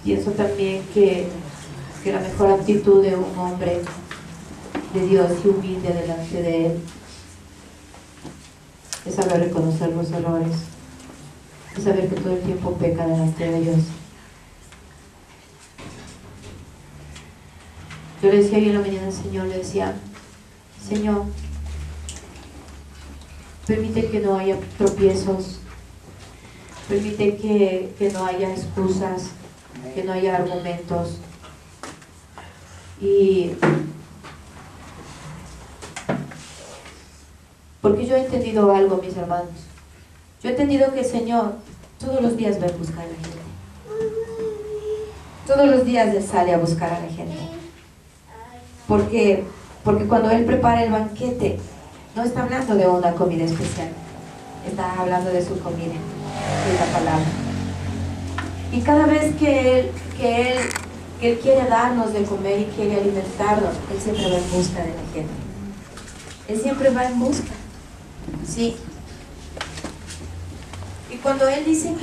Pienso también que la mejor actitud de un hombre de Dios y humilde delante de Él es saber reconocer los errores, es saber que todo el tiempo peca delante de Dios. Yo le decía hoy en la mañana al Señor, le decía: Señor, permite que no haya tropiezos, permite que no haya excusas, que no haya argumentos. Y porque yo he entendido algo, mis hermanos. Yo he entendido que el Señor todos los días va a buscar a la gente. Todos los días Él sale a buscar a la gente. Porque cuando Él prepara el banquete, no está hablando de una comida especial, está hablando de su comida, de la palabra. Y cada vez que Él quiere darnos de comer y quiere alimentarnos, Él siempre va en busca de la gente. Él siempre va en busca, ¿sí? Y cuando Él dice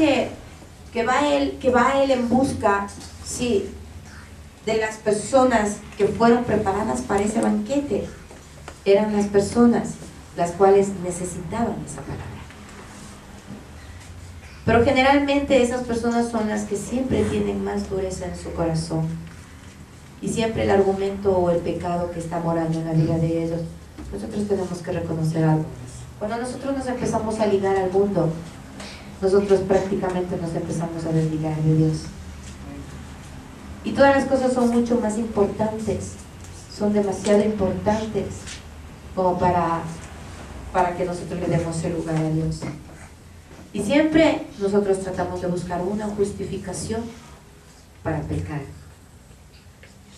que va Él en busca, sí, de las personas que fueron preparadas para ese banquete, eran las personas las cuales necesitaban esa palabra. Pero generalmente esas personas son las que siempre tienen más dureza en su corazón, y siempre el argumento o el pecado que está morando en la vida de ellos. Nosotros tenemos que reconocer algo. Cuando nosotros nos empezamos a ligar al mundo, nosotros prácticamente nos empezamos a desligar de Dios. Y todas las cosas son mucho más importantes, son demasiado importantes como para que nosotros le demos el lugar a Dios. Y siempre nosotros tratamos de buscar una justificación para pecar.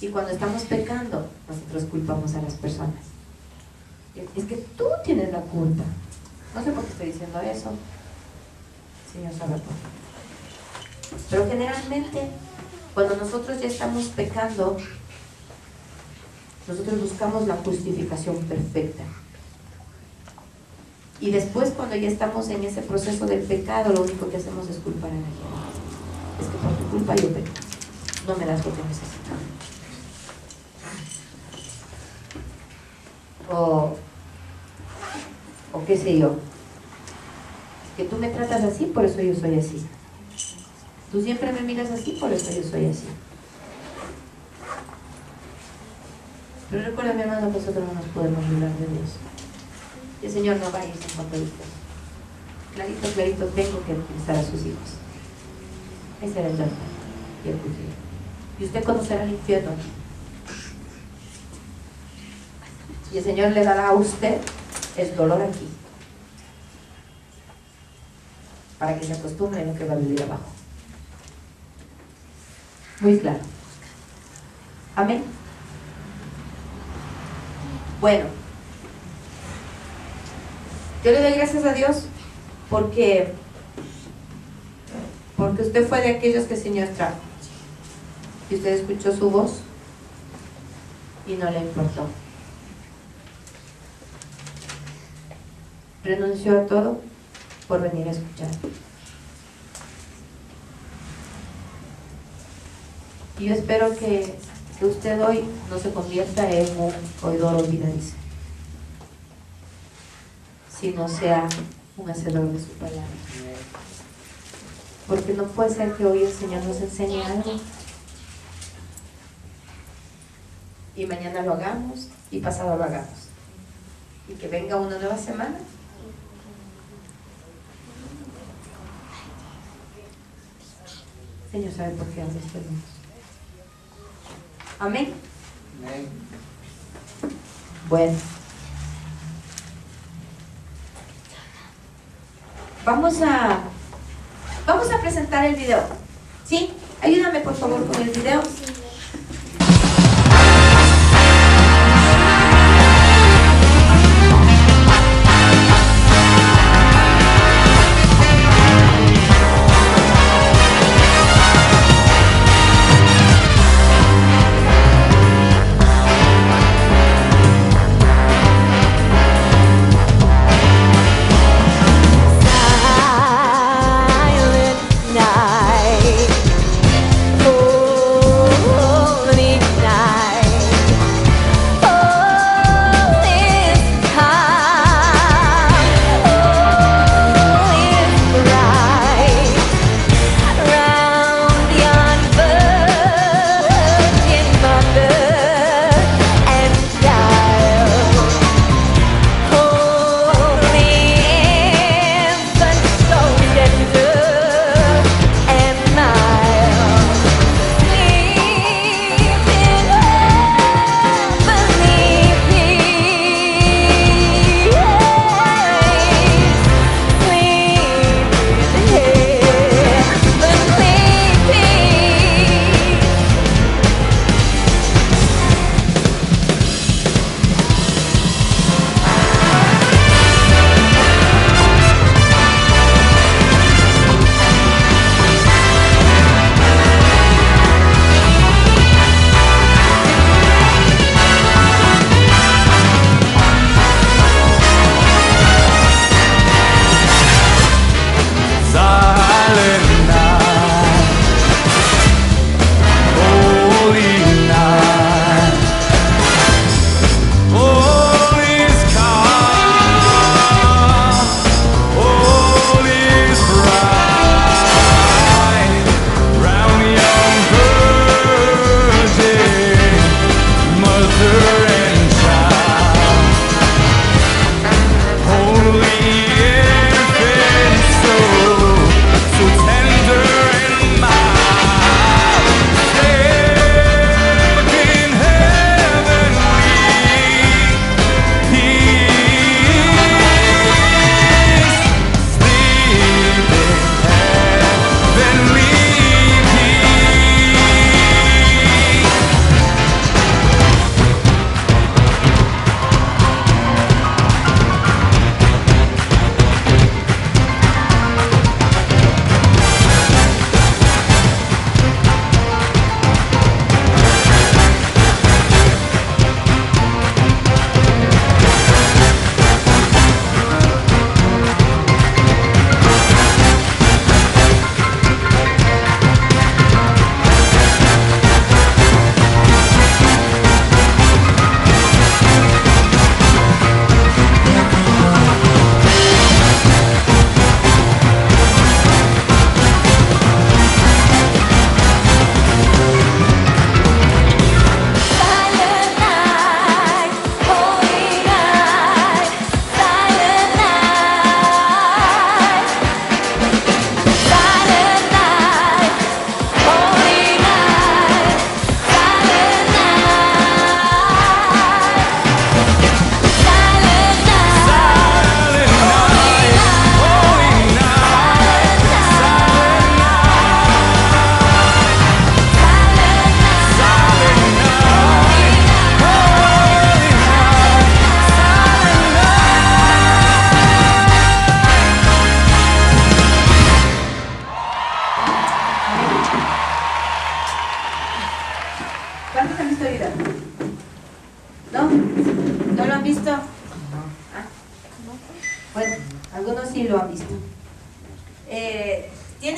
Y cuando estamos pecando, nosotros culpamos a las personas. Es que tú tienes la culpa. No sé por qué estoy diciendo eso. Señor sabe por qué. Pero generalmente, cuando nosotros ya estamos pecando, nosotros buscamos la justificación perfecta. Y después, cuando ya estamos en ese proceso del pecado, lo único que hacemos es culpar a la gente. Es que por tu culpa yo peco. No me das lo que necesito. O qué sé yo. Que tú me tratas así, por eso yo soy así. Tú siempre me miras así, por eso yo soy así. Pero recuerda, mi hermano, que nosotros no nos podemos librar de Dios. Y el Señor no va a irse en contra de usted. Clarito, clarito, tengo que utilizar a sus hijos. Ese era el dolor y el juicio. Y usted conocerá el infierno. Y el Señor le dará a usted el dolor aquí, para que se acostumbre a lo que va a vivir abajo. Muy claro. Amén. Bueno, yo le doy gracias a Dios porque usted fue de aquellos que el Señor trajo, y usted escuchó su voz y no le importó. Renunció a todo por venir a escuchar. Y yo espero que usted hoy no se convierta en un oidor olvidadizo, sino sea un hacedor de su palabra. Porque no puede ser que hoy el Señor nos enseñe algo y mañana lo hagamos y pasado lo hagamos, y que venga una nueva semana Señor sabe por qué hablas, hermanos. Amén. Amén. Bueno, vamos a presentar el video. ¿Sí? Ayúdame por favor con el video. Silent night. Oh.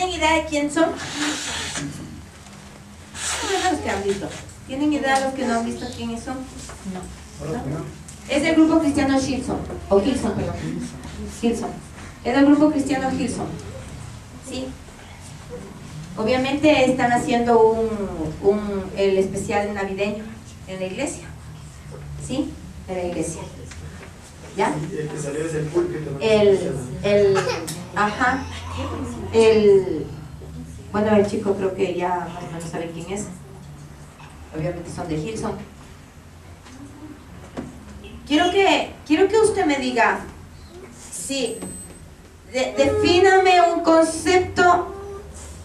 ¿Tienen idea de quién son? Los que han visto. ¿Tienen idea de los que no han visto quiénes son? No. Es el grupo cristiano Hillsong. O Hillsong, perdón. Hillsong. Es el grupo cristiano Hillsong. ¿Sí? Obviamente están haciendo el especial navideño en la iglesia. ¿Sí? En la iglesia. ¿Ya? El que salió es el púlpito. Bueno, el chico creo que ya más o menos sabe quién es. Obviamente son de Hillsong. Quiero que usted me diga, sí, defíname un concepto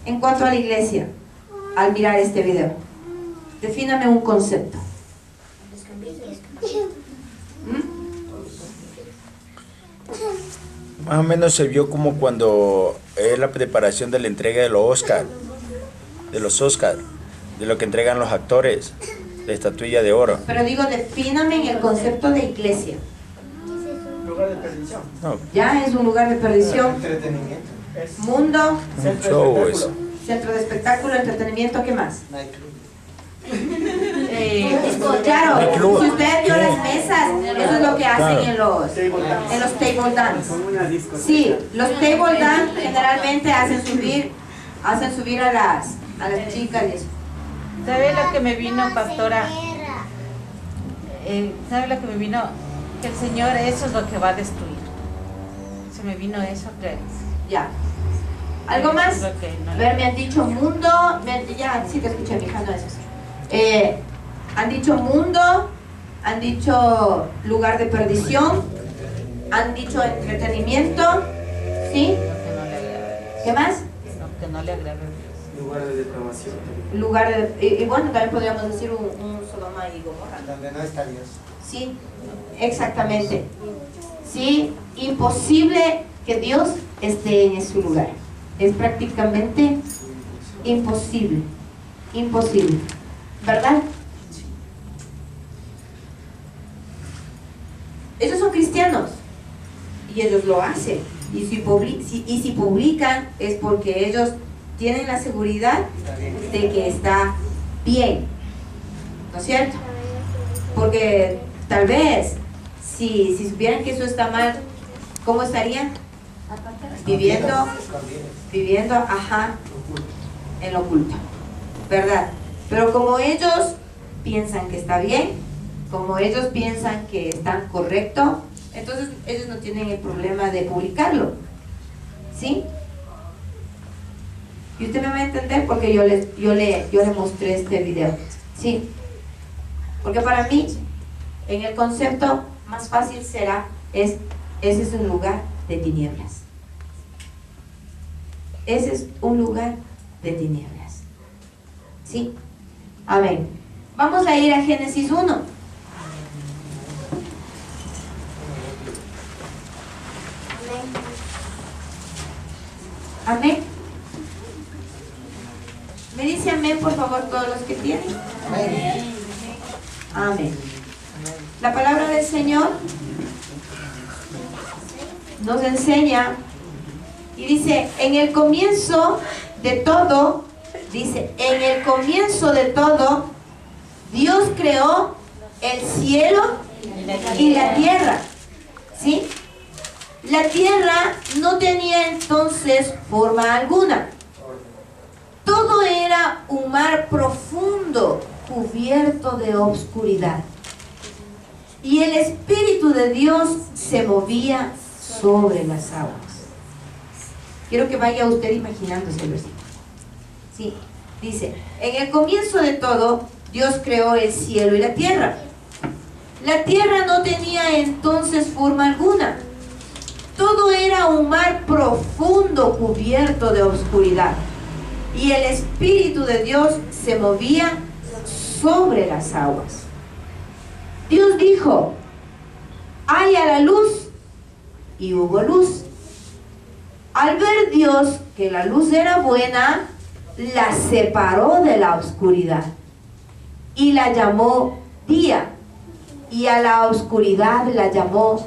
en cuanto a la iglesia al mirar este video. Defíname un concepto. Más o menos se vio como cuando es la preparación de la entrega de los Oscar, de lo que entregan los actores, la estatuilla de oro. Pero digo, defíname en el concepto de iglesia. Lugar de perdición. No, Ya es un lugar de perdición, Entretenimiento. mundo, un show eso. centro de espectáculo, entretenimiento, ¿qué más? Nightclub. Claro, club. si usted vio las mesas, eso es lo que hacen en los table dance. Son una discoteca. Sí, los table dance generalmente hacen subir a las chicas y eso. ¿Sabe lo que me vino, pastora? ¿Sabe lo que me vino? Que el Señor eso es lo que va a destruir. Se me vino eso, creo. Ya. ¿Algo más? Es lo que no A le- ver, me han dicho mundo, ya, sí te escuché, mi hija, no es eso. Han dicho mundo, han dicho lugar de perdición, han dicho entretenimiento, ¿sí? Lo que no le agrada. ¿Qué más? Lo que no le agrada a Dios. Lugar de depravación. Lugar de, y bueno, también podríamos decir un Sodoma y Gomorra. Donde no está Dios. Sí, exactamente. Sí, imposible que Dios esté en su lugar. Es prácticamente imposible. Imposible. ¿Verdad? Ellos son cristianos y ellos lo hacen. Y si publican es porque ellos tienen la seguridad de que está bien. ¿No es cierto? Porque tal vez si supieran que eso está mal, ¿cómo estarían? Viviendo, ajá, en lo oculto, ¿verdad? Pero como ellos piensan que está bien, como ellos piensan que está correcto, entonces ellos no tienen el problema de publicarlo, ¿sí? Y usted me va a entender porque yo le mostré este video, ¿sí? Porque para mí, en el concepto más fácil será, ese es un lugar de tinieblas. Ese es un lugar de tinieblas. ¿Sí? Amén. Vamos a ir a Génesis 1. Amén. Me dice amén, por favor, todos los que tienen. Amén. La palabra del Señor nos enseña y dice, en el comienzo de todo, dice, en el comienzo de todo, Dios creó el cielo y la tierra. ¿Sí? La tierra no tenía entonces forma alguna. Todo era un mar profundo, cubierto de obscuridad. Y el Espíritu de Dios se movía sobre las aguas. Quiero que vaya usted imaginándose el versículo. Sí, dice, en el comienzo de todo, Dios creó el cielo y la tierra. La tierra no tenía entonces forma alguna. Todo era un mar profundo cubierto de oscuridad. Y el Espíritu de Dios se movía sobre las aguas. Dios dijo, haya la luz, y hubo luz. Al ver Dios que la luz era buena, la separó de la oscuridad y la llamó día, y a la oscuridad la llamó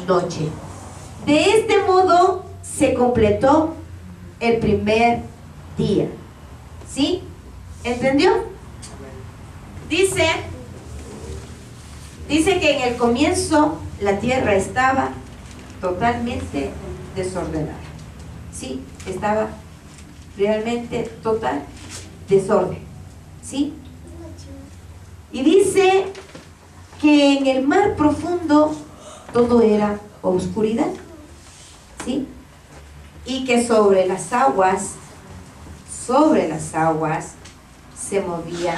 noche. De este modo se completó el primer día. ¿Sí? ¿Entendió? Dice que en el comienzo la tierra estaba totalmente desordenada. Sí, estaba realmente total desorden. ¿Sí? Y dice que en el mar profundo todo era oscuridad. ¿Sí? Y que sobre las aguas se movía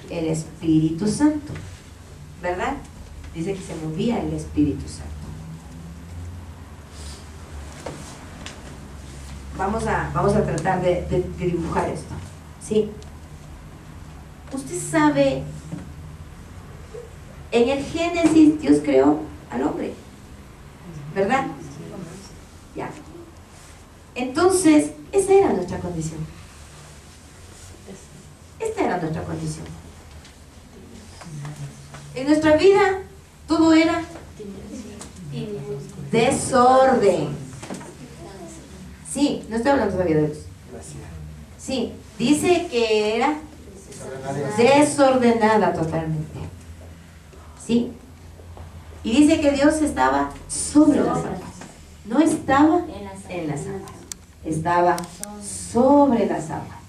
el Espíritu Santo, ¿verdad? Dice que se movía el Espíritu Santo. Vamos a tratar de dibujar esto, ¿sí? Usted sabe, en el Génesis Dios creó al hombre, ¿verdad? Ya. Entonces, esa era nuestra condición. Esta era nuestra condición. En nuestra vida todo era desorden. Sí, no estoy hablando todavía de luz. Sí, dice que era desordenada totalmente. ¿Sí? Y dice que Dios estaba sobre las aguas. No estaba en las aguas. Estaba sobre las aguas.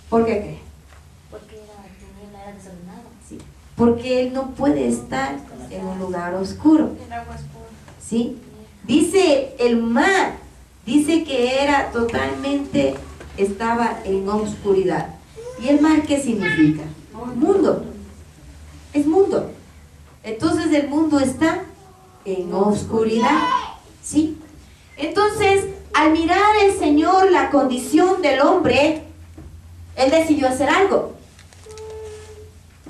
¿Por qué cree? Porque era desordenado. Sí. Porque Él no puede estar en un lugar oscuro. El agua es pura. ¿Sí? Dice el mar, dice que era totalmente, estaba en oscuridad. ¿Y el mar qué significa? Mundo. Es mundo. Entonces el mundo está en oscuridad. ¿Sí? Entonces, al mirar el Señor la condición del hombre, Él decidió hacer algo.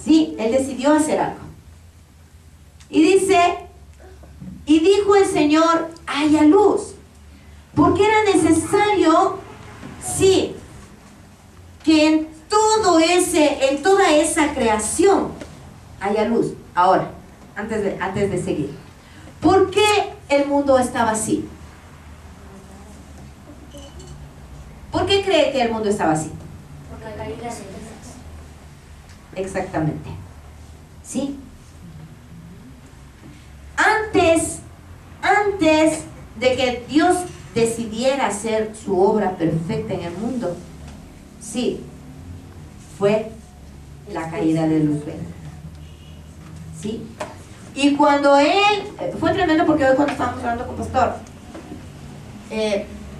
Sí, Él decidió hacer algo. Y dice, y dijo el Señor, haya luz. Porque era necesario, sí, que en toda esa creación haya luz. Ahora, antes de seguir, ¿por qué el mundo estaba así? ¿Por qué cree que el mundo estaba así? Porque la caída de Exactamente. ¿Sí? Antes de que Dios decidiera hacer su obra perfecta en el mundo, sí, fue la caída de Luzbel. ¿Sí? Y cuando él, fue tremendo porque hoy cuando estábamos hablando con Pastor,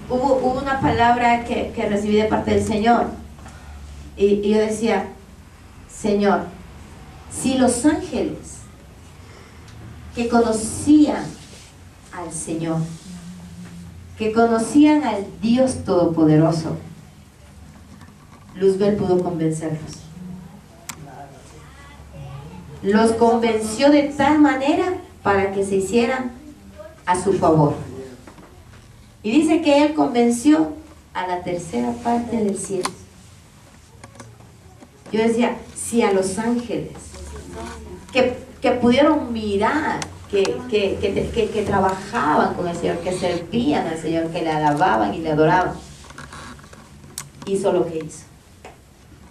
hubo una palabra que recibí de parte del Señor. Y yo decía, Señor, si los ángeles que conocían al Señor, que conocían al Dios Todopoderoso, Luzbel pudo convencerlos. Los convenció de tal manera para que se hicieran a su favor. Y dice que él convenció a la tercera parte del cielo. Yo decía, si a los ángeles que pudieron mirar, que trabajaban con el Señor, que servían al Señor, que le alababan y le adoraban, hizo lo que hizo.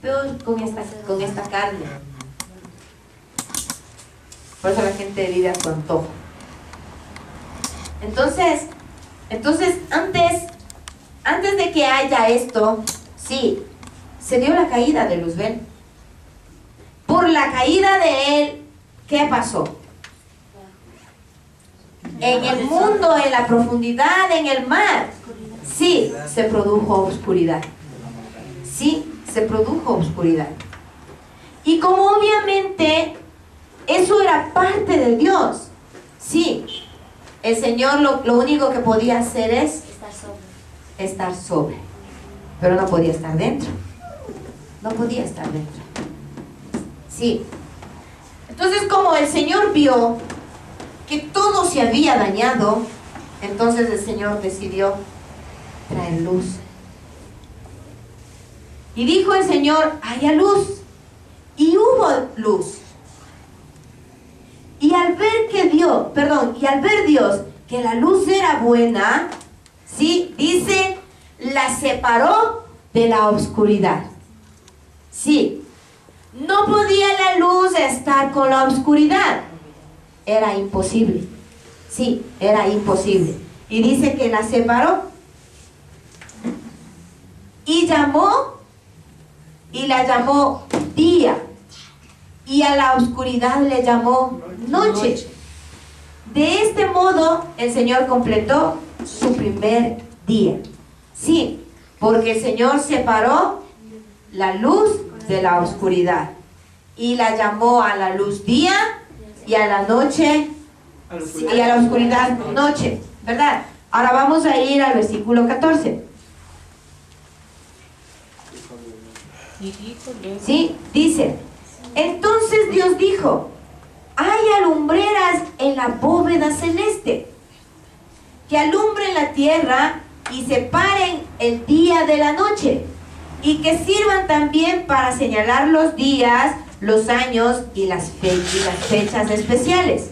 Peor con esta carne. Por eso la gente vive a su antojo. Entonces antes de que haya esto, sí, se dio la caída de Luzbel. Por la caída de él, ¿qué pasó? En el mundo, en la profundidad, en el mar, sí, se produjo oscuridad. Sí, se produjo oscuridad. Y como obviamente eso era parte de Dios, sí, el Señor lo único que podía hacer es estar sobre, pero no podía estar dentro. No podía estar dentro. Sí. Entonces, como el Señor vio que todo se había dañado, entonces el Señor decidió traer luz. Y dijo el Señor, haya luz. Y hubo luz. Y al ver Dios que la luz era buena, ¿sí? Dice, la separó de la oscuridad. Sí, no podía la luz estar con la oscuridad. Era imposible. Sí, era imposible. Y dice que la separó. Y la llamó día. Y a la oscuridad le llamó noche. De este modo el Señor completó su primer día. Sí, porque el Señor separó la luz de la oscuridad. Y la llamó a la luz día y a la noche y a la oscuridad noche. ¿Verdad? Ahora vamos a ir al versículo 14. Sí, dice: entonces Dios dijo: haya lumbreras en la bóveda celeste, que alumbren la tierra y separen el día de la noche, y que sirvan también para señalar los días, los años y las fechas especiales.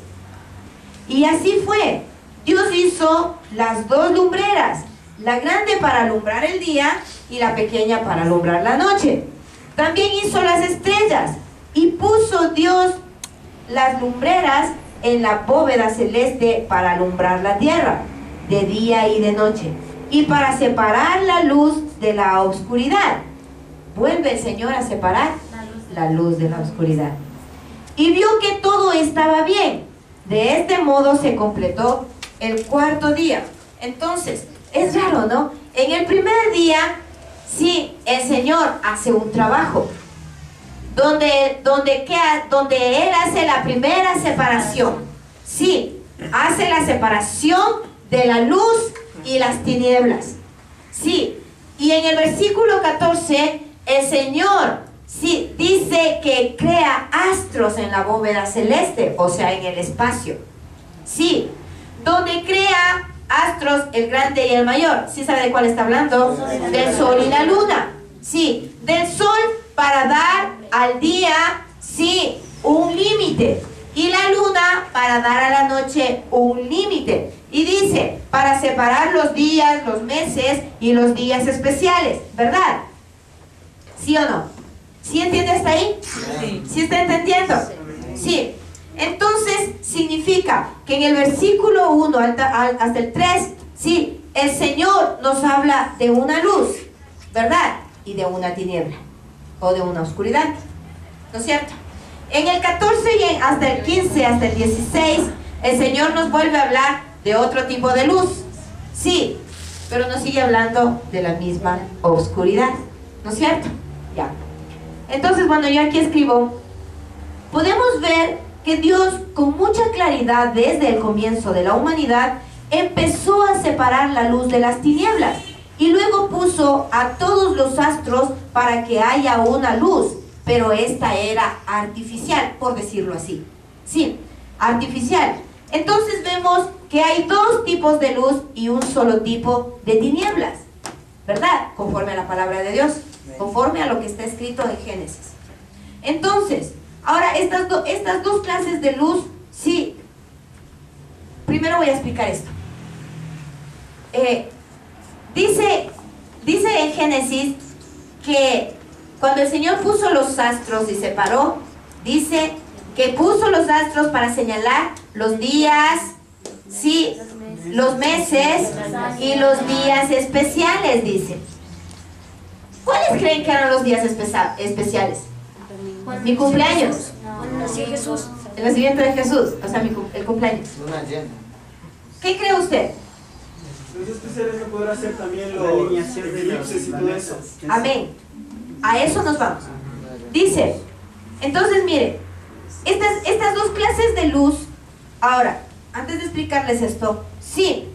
Y así fue. Dios hizo las dos lumbreras, la grande para alumbrar el día y la pequeña para alumbrar la noche. También hizo las estrellas y puso Dios las lumbreras en la bóveda celeste para alumbrar la tierra de día y de noche, y para separar la luz de la oscuridad. Vuelve el Señor a separar la luz de la oscuridad. Y vio que todo estaba bien. De este modo se completó el cuarto día. Entonces, es raro, ¿no? En el primer día, sí, el Señor hace un trabajo donde Él hace la primera separación. Sí, hace la separación de la luz y las tinieblas. Sí, y en el versículo 14, el Señor, sí, dice que crea astros en la bóveda celeste, o sea, en el espacio. Sí, donde crea astros, el grande y el mayor. ¿Sí sabe de cuál está hablando? Del sol y la luna. Sí, del sol para dar al día, sí, un límite. Y la luna para dar a la noche un límite. Y dice, para separar los días, los meses y los días especiales, ¿verdad? ¿Sí o no? ¿Sí entiende hasta ahí? Sí. ¿Sí está entendiendo? Sí. Entonces significa que en el versículo 1 hasta el 3, sí, el Señor nos habla de una luz, ¿verdad? Y de una tiniebla, o de una oscuridad, ¿no es cierto? En el 14 y hasta el 15, hasta el 16, el Señor nos vuelve a hablar de otro tipo de luz, sí, pero nos sigue hablando de la misma oscuridad, ¿no es cierto? Ya. Entonces, bueno, yo aquí escribo, podemos ver que Dios, con mucha claridad desde el comienzo de la humanidad, empezó a separar la luz de las tinieblas y luego puso a todos los astros para que haya una luz, pero esta era artificial, por decirlo así. Sí, artificial. Entonces vemos que hay dos tipos de luz y un solo tipo de tinieblas, ¿verdad? Conforme a la palabra de Dios, conforme a lo que está escrito en Génesis. Entonces, ahora estas dos clases de luz, sí. Primero voy a explicar esto. Dice en Génesis que cuando el Señor puso los astros y separó, dice que puso los astros para señalar los días, sí, los meses y los días especiales, dice. ¿Cuáles creen que eran los días especiales? Mi cumpleaños. El nacimiento de Jesús, o sea, el cumpleaños. ¿Qué cree usted? Los especiales no podrá ser también la alineación de eclipses y todo eso. Amén. A eso nos vamos. Dice, entonces mire, estas dos clases de luz, ahora, antes de explicarles esto, sí,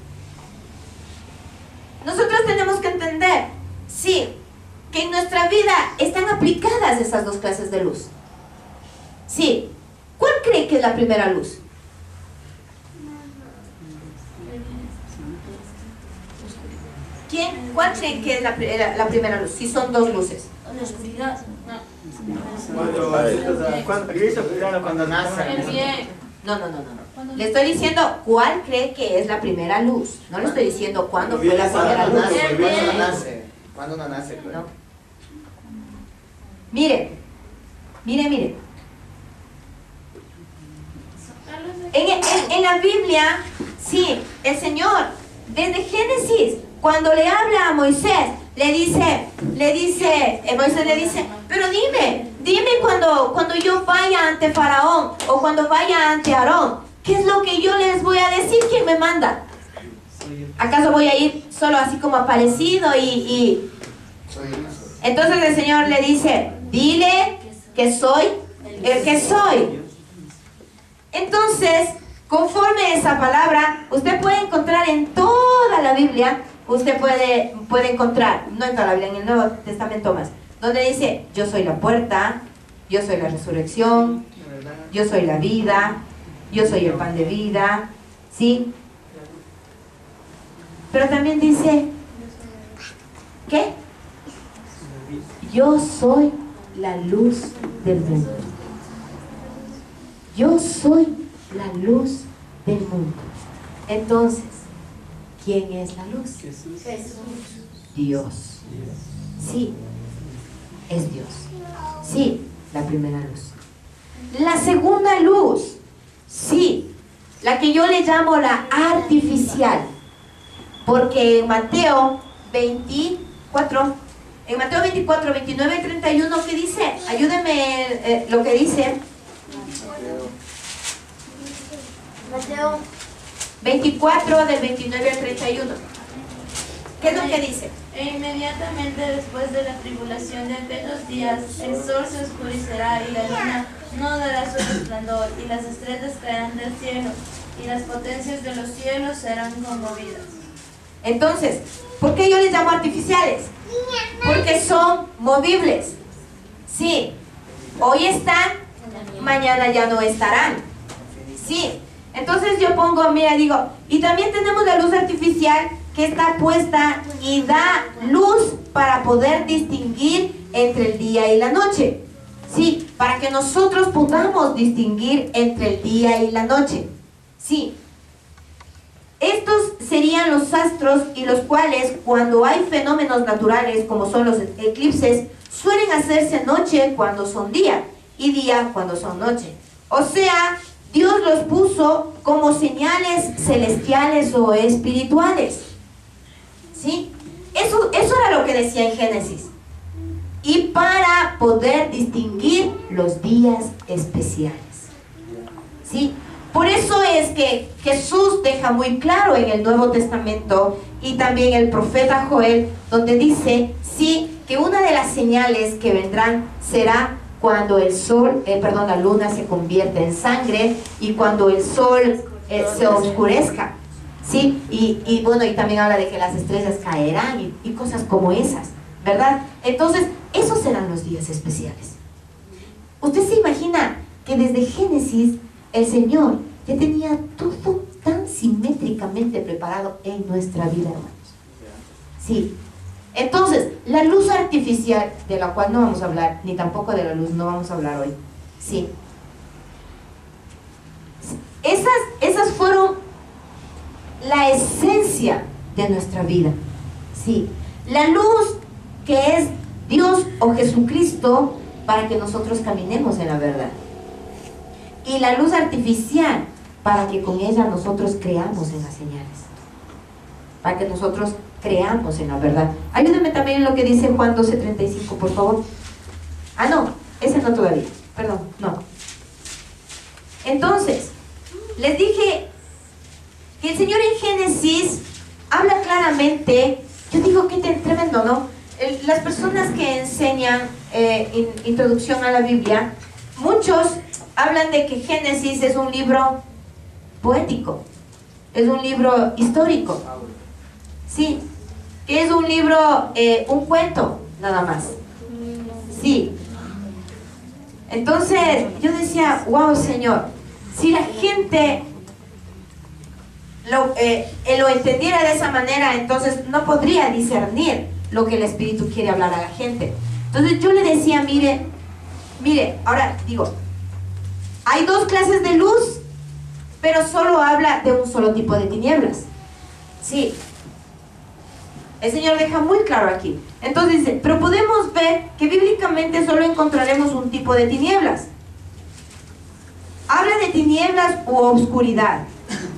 nosotros tenemos que entender, sí, que en nuestra vida están aplicadas esas dos clases de luz. Sí. ¿Cuál cree que es la primera luz? ¿Quién? ¿Cuál cree que es la primera luz? Si son dos luces. La oscuridad. Cuando nace. El bien. No. Le estoy diciendo cuál cree que es la primera luz. No le estoy diciendo cuándo fue la primera luz. Cuando uno nace, pues. No. Mire. En la Biblia, sí, el Señor, desde Génesis, cuando le habla a Moisés, Moisés le dice, pero dime cuando yo vaya ante Faraón o cuando vaya ante Aarón, ¿qué es lo que yo les voy a decir? ¿Quién me manda? ¿Acaso voy a ir solo así como aparecido y... Entonces el Señor le dice, dile que soy el que soy. Entonces, conforme a esa palabra, usted puede encontrar en toda la Biblia, usted puede encontrar, no en toda la Biblia, en el Nuevo Testamento más, donde dice, yo soy la puerta, yo soy la resurrección, yo soy la vida, yo soy el pan de vida, ¿sí? Pero también dice, ¿qué? Yo soy la luz del mundo. Yo soy la luz del mundo. Entonces, ¿quién es la luz? Jesús. Dios. Sí, es Dios. Sí, la primera luz. La segunda luz, sí, la que yo le llamo la artificial. Porque en Mateo 24, 29 y 31, ¿qué dice? Ayúdenme lo que dice. Mateo 24 del 29 al 31. ¿Qué es lo que dice? E inmediatamente después de la tribulación de aquellos días, el sol se oscurecerá y la luna no dará su resplandor, y las estrellas caerán del cielo, y las potencias de los cielos serán conmovidas. Entonces, ¿por qué yo les llamo artificiales? Porque son movibles. Sí, hoy están, mañana ya no estarán. Sí, entonces yo pongo, mira, digo, y también tenemos la luz artificial que está puesta y da luz para poder distinguir entre el día y la noche. Sí, para que nosotros podamos distinguir entre el día y la noche. Sí. Estos serían los astros y los cuales, cuando hay fenómenos naturales como son los eclipses, suelen hacerse noche cuando son día y día cuando son noche. O sea, Dios los puso como señales celestiales o espirituales. ¿Sí? Eso era lo que decía en Génesis. Y para poder distinguir los días especiales. ¿Sí? Por eso es que Jesús deja muy claro en el Nuevo Testamento y también el profeta Joel, donde dice, sí, que una de las señales que vendrán será cuando la luna se convierte en sangre y cuando el sol se oscurezca, ¿sí? Y bueno, y también habla de que las estrellas caerán y cosas como esas, ¿verdad? Entonces, esos serán los días especiales. Usted se imagina que desde Génesis el Señor ya tenía todo tan simétricamente preparado en nuestra vida, hermanos. Sí. Entonces, la luz artificial, de la cual no vamos a hablar, ni tampoco de la luz, no vamos a hablar hoy. Sí. Esas fueron la esencia de nuestra vida. Sí. La luz que es Dios o Jesucristo para que nosotros caminemos en la verdad. Y la luz artificial para que con ella nosotros creamos en las señales. Para que nosotros creamos en la verdad. Ayúdenme también en lo que dice Juan 12:35, por favor. Ah, no, ese no todavía. Perdón, no. Entonces, les dije que el Señor en Génesis habla claramente. Yo digo que tremendo, ¿no? Las personas que enseñan introducción a la Biblia, muchos hablan de que Génesis es un libro poético, es un libro histórico. Sí, que es un libro, un cuento, nada más. Sí. Entonces, yo decía, wow, Señor, si la gente lo entendiera de esa manera, entonces no podría discernir lo que el Espíritu quiere hablar a la gente. Entonces yo le decía, mire, ahora digo, hay dos clases de luz, pero solo habla de un solo tipo de tinieblas. Sí. El Señor deja muy claro aquí. Entonces dice, pero podemos ver que bíblicamente solo encontraremos un tipo de tinieblas. Habla de tinieblas u oscuridad.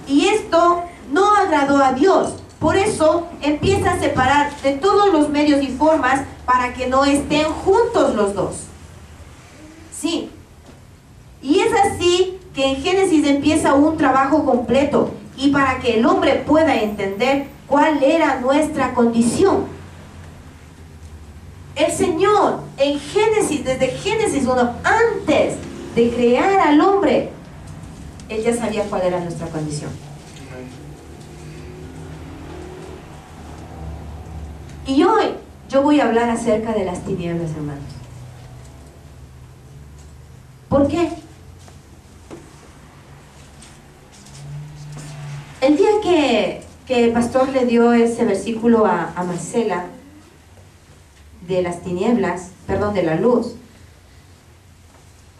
Y esto no agradó a Dios. Por eso empieza a separar de todos los medios y formas para que no estén juntos los dos. Sí. Y es así que en Génesis empieza un trabajo completo. Y para que el hombre pueda entender cuál era nuestra condición. El Señor en Génesis, desde Génesis 1, antes de crear al hombre, Él ya sabía cuál era nuestra condición. Y hoy yo voy a hablar acerca de las tinieblas, hermanos. ¿Por qué? El día que el pastor le dio ese versículo a Marcela de las tinieblas, perdón, de la luz,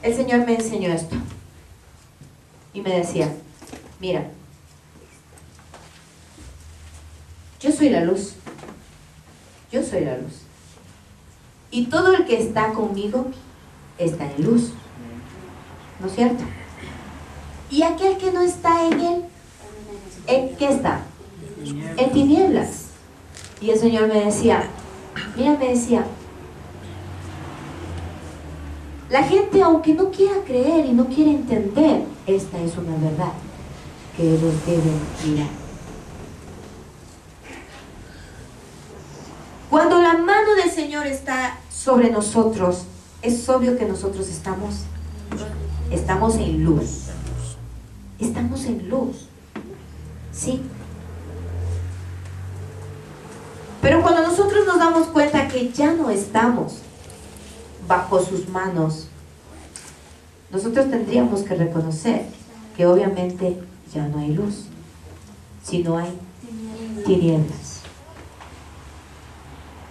el Señor me enseñó esto y me decía, mira, yo soy la luz, yo soy la luz, y todo el que está conmigo está en luz, ¿no es cierto? Y aquel que no está en él, ¿en qué está? En tinieblas. Y el Señor me decía, mira, me decía, la gente, aunque no quiera creer y no quiera entender, esta es una verdad que ellos deben mirar. Cuando la mano del Señor está sobre nosotros, es obvio que nosotros estamos en luz. Estamos en luz. ¿Sí? Pero cuando nosotros nos damos cuenta que ya no estamos bajo sus manos, nosotros tendríamos que reconocer que obviamente ya no hay luz, sino hay tinieblas.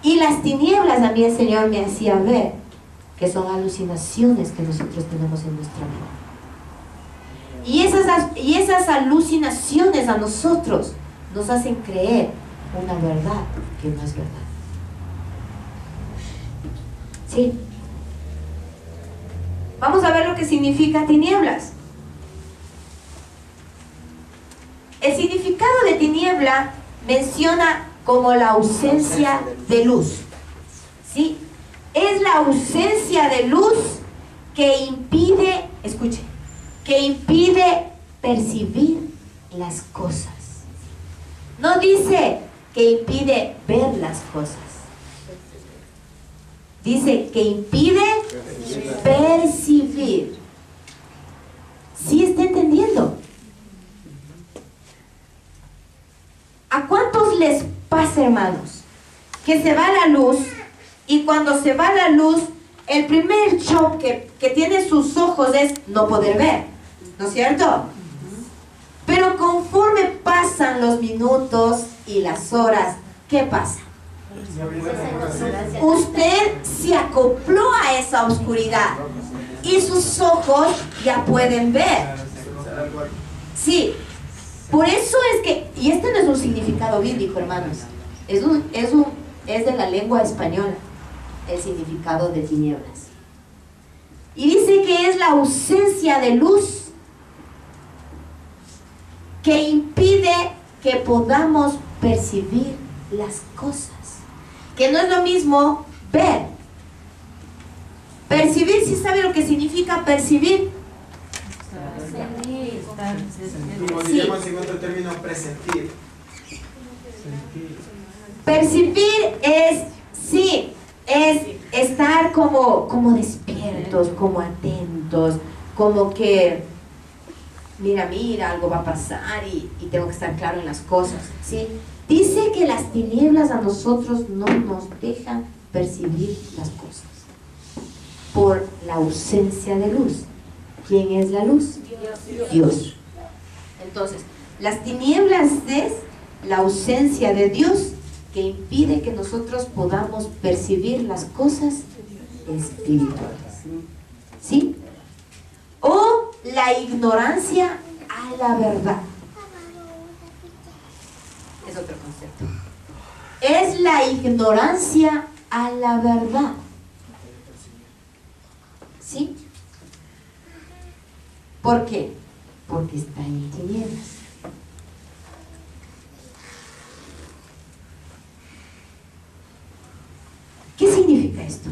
Y las tinieblas, a mí el Señor me hacía ver que son alucinaciones que nosotros tenemos en nuestra vida. Y esas alucinaciones a nosotros nos hacen creer una verdad que no es verdad. ¿Sí? Vamos a ver lo que significa tinieblas. El significado de tiniebla menciona como la ausencia de luz. ¿Sí? Es la ausencia de luz que impide, escuche, que impide percibir las cosas. No dice que impide ver las cosas. Dice que impide percibir. ¿Sí está entendiendo? ¿A cuántos les pasa, hermanos, que se va la luz y cuando se va la luz, el primer shock que tiene sus ojos es no poder ver? ¿No es cierto? Pero conforme pasan los minutos y las horas, ¿qué pasa? Usted se acopló a esa oscuridad y sus ojos ya pueden ver. Sí, por eso es que, y este no es un significado bíblico, hermanos, es de la lengua española, el significado de tinieblas. Y dice que es la ausencia de luz que impide que podamos percibir las cosas. Que no es lo mismo ver. Percibir, ¿sí sabe lo que significa percibir? Como diríamos en otro término, presentir. Percibir es, sí, es estar como despiertos, como atentos, como que, mira, algo va a pasar y tengo que estar claro en las cosas, ¿sí? Dice que las tinieblas a nosotros no nos dejan percibir las cosas por la ausencia de luz. ¿Quién es la luz? Dios. Entonces, las tinieblas es la ausencia de Dios que impide que nosotros podamos percibir las cosas espirituales. ¿Sí? O la ignorancia a la verdad. Es otro concepto. Es la ignorancia a la verdad. ¿Sí? ¿Por qué? Porque está en tinieblas. ¿Qué significa esto?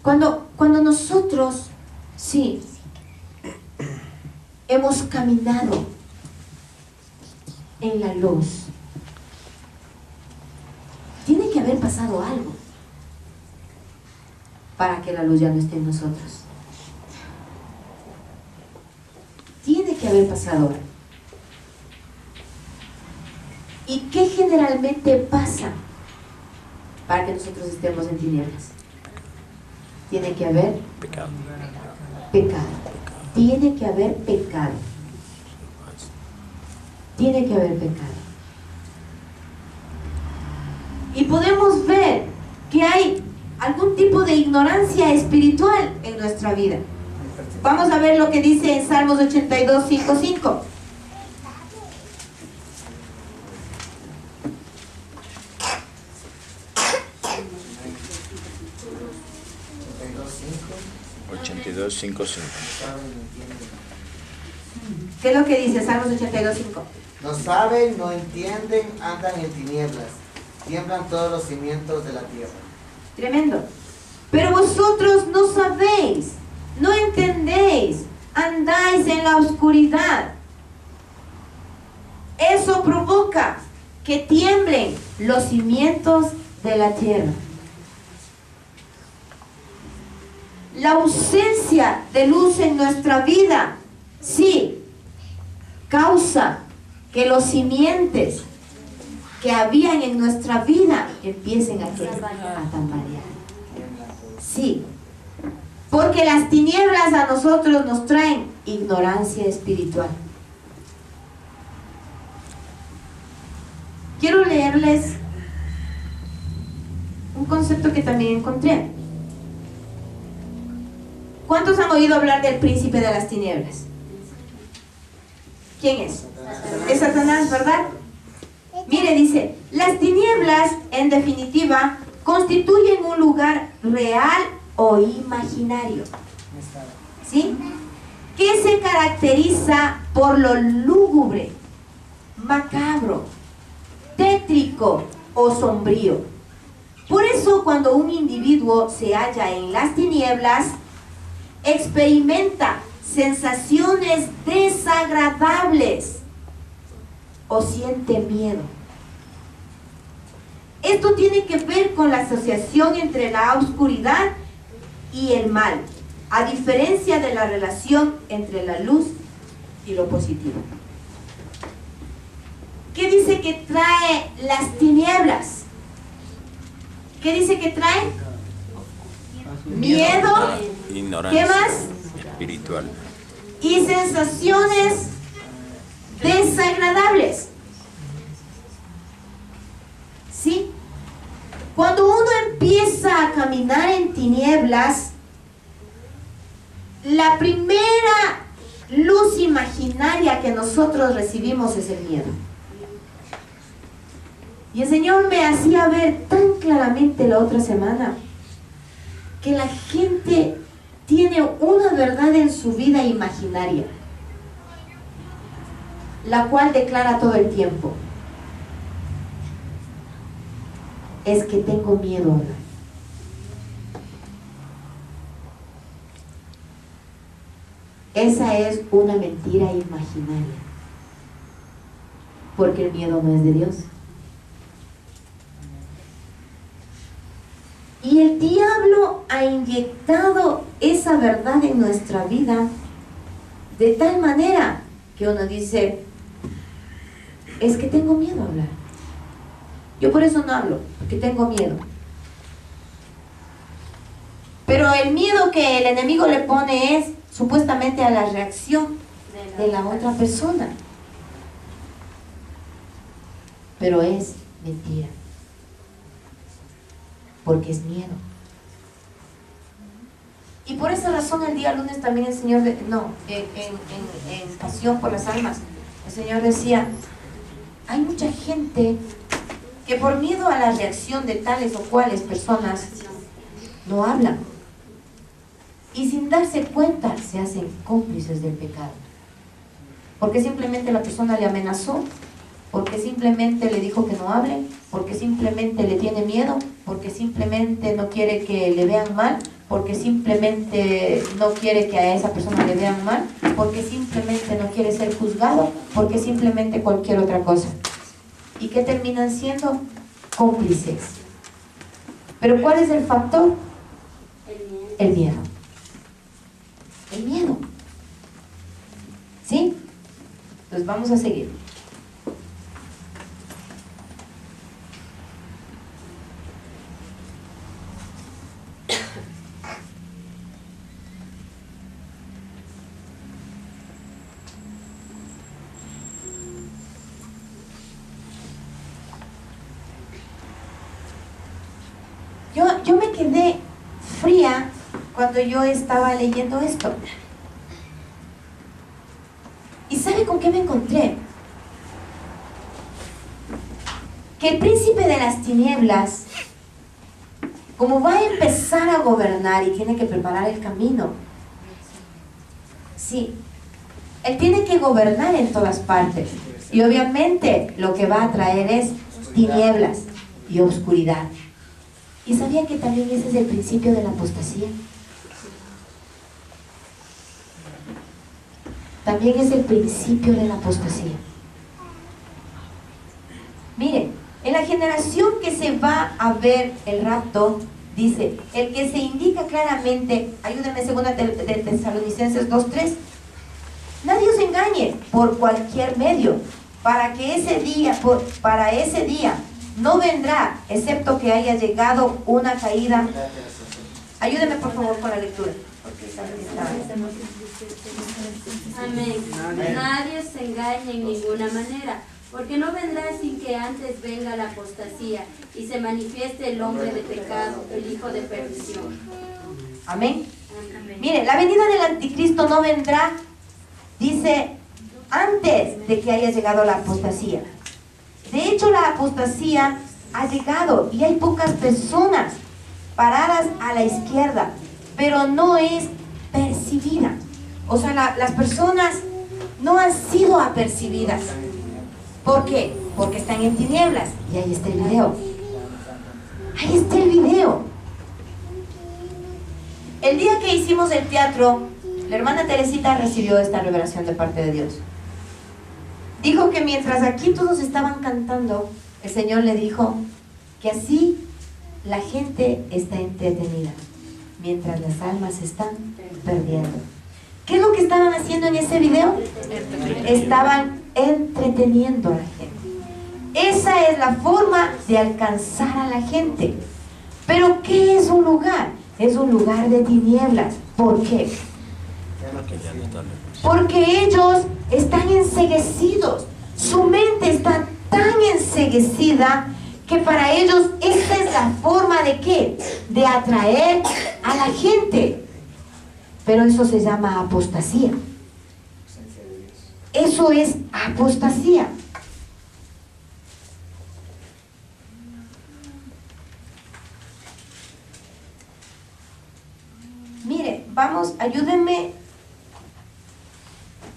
Cuando nosotros, sí, hemos caminado en la luz, tiene que haber pasado algo para que la luz ya no esté en nosotros. Tiene que haber pasado algo. ¿Y qué generalmente pasa para que nosotros estemos en tinieblas? Tiene que haber Pecado. pecado. Tiene que haber pecado. Tiene que haber pecado. Y podemos ver que hay algún tipo de ignorancia espiritual en nuestra vida. Vamos a ver lo que dice en Salmos 82, 5, 5. Dos, 5, 5. ¿Qué es lo que dice Salmos 82, 5? No saben, no entienden, andan en tinieblas, tiemblan todos los cimientos de la tierra. Tremendo. Pero vosotros no sabéis, no entendéis, andáis en la oscuridad. Eso provoca que tiemblen los cimientos de la tierra. La ausencia de luz en nuestra vida, sí, causa que los simientes que habían en nuestra vida empiecen a tambalear. Sí, porque las tinieblas a nosotros nos traen ignorancia espiritual. Quiero leerles un concepto que también encontré. ¿Cuántos han oído hablar del príncipe de las tinieblas? ¿Quién es? Es Satanás, ¿verdad? Mire, dice, las tinieblas, en definitiva, constituyen un lugar real o imaginario, ¿sí? Que se caracteriza por lo lúgubre, macabro, tétrico o sombrío. Por eso, cuando un individuo se halla en las tinieblas, experimenta sensaciones desagradables o siente miedo. Esto tiene que ver con la asociación entre la oscuridad y el mal, a diferencia de la relación entre la luz y lo positivo. ¿Qué dice que trae las tinieblas? ¿Qué dice que trae? Miedo. Ignorancia. ¿Qué más? Espiritual. Y sensaciones desagradables. ¿Sí? Cuando uno empieza a caminar en tinieblas, la primera luz imaginaria que nosotros recibimos es el miedo. Y el Señor me hacía ver tan claramente la otra semana que la gente tiene una verdad en su vida imaginaria, la cual declara todo el tiempo: es que tengo miedo ahora. Esa es una mentira imaginaria, porque el miedo no es de Dios. Y el diablo ha inyectado esa verdad en nuestra vida de tal manera que uno dice: es que tengo miedo a hablar. Yo por eso no hablo, porque tengo miedo. Pero el miedo que el enemigo le pone es supuestamente a la reacción de la otra persona. Pero es mentira, porque es miedo. Y por esa razón el día lunes también el Señor, en Pasión por las Almas, el Señor decía: hay mucha gente que por miedo a la reacción de tales o cuales personas no hablan. Y sin darse cuenta se hacen cómplices del pecado. Porque simplemente la persona le amenazó, porque simplemente le dijo que no hable, porque simplemente le tiene miedo, porque simplemente no quiere que le vean mal, porque simplemente no quiere que a esa persona le vean mal, porque simplemente no quiere ser juzgado, porque simplemente cualquier otra cosa. ¿Y qué terminan siendo? Cómplices. ¿Pero cuál es el factor? El miedo. El miedo. ¿Sí? Entonces vamos a seguir. Yo me quedé fría cuando yo estaba leyendo esto. ¿Y sabe con qué me encontré? Que el príncipe de las tinieblas, como va a empezar a gobernar y tiene que preparar el camino, sí, él tiene que gobernar en todas partes. Y obviamente lo que va a traer es tinieblas y oscuridad. ¿Y sabían que también ese es el principio de la apostasía? También es el principio de la apostasía. Miren, en la generación que se va a ver el rapto, dice, el que se indica claramente, ayúdenme, segunda de Tesalonicenses 2:3, nadie os engañe por cualquier medio, para ese día no vendrá, excepto que haya llegado una caída. Ayúdenme por favor con la lectura. Amén. Nadie se engañe en ninguna manera, porque no vendrá sin que antes venga la apostasía y se manifieste el hombre de pecado, el hijo de perdición. Amén. Amén. Mire, la venida del anticristo no vendrá, dice, antes de que haya llegado la apostasía. De hecho, la apostasía ha llegado y hay pocas personas paradas a la izquierda, pero no es percibida. O sea, las personas no han sido apercibidas. ¿Por qué? Porque están en tinieblas. Y ahí está el video. Ahí está el video. El día que hicimos el teatro, la hermana Teresita recibió esta revelación de parte de Dios. Dijo que mientras aquí todos estaban cantando, el Señor le dijo que así la gente está entretenida, mientras las almas se están perdiendo. ¿Qué es lo que estaban haciendo en ese video? Estaban entreteniendo a la gente. Esa es la forma de alcanzar a la gente. Pero ¿qué es un lugar? Es un lugar de tinieblas. ¿Por qué? Porque ellos están enceguecidos. Su mente está tan enceguecida que para ellos esta es la forma de ¿qué? De atraer a la gente. Pero eso se llama apostasía. Eso es apostasía. Mire, vamos, ayúdenme.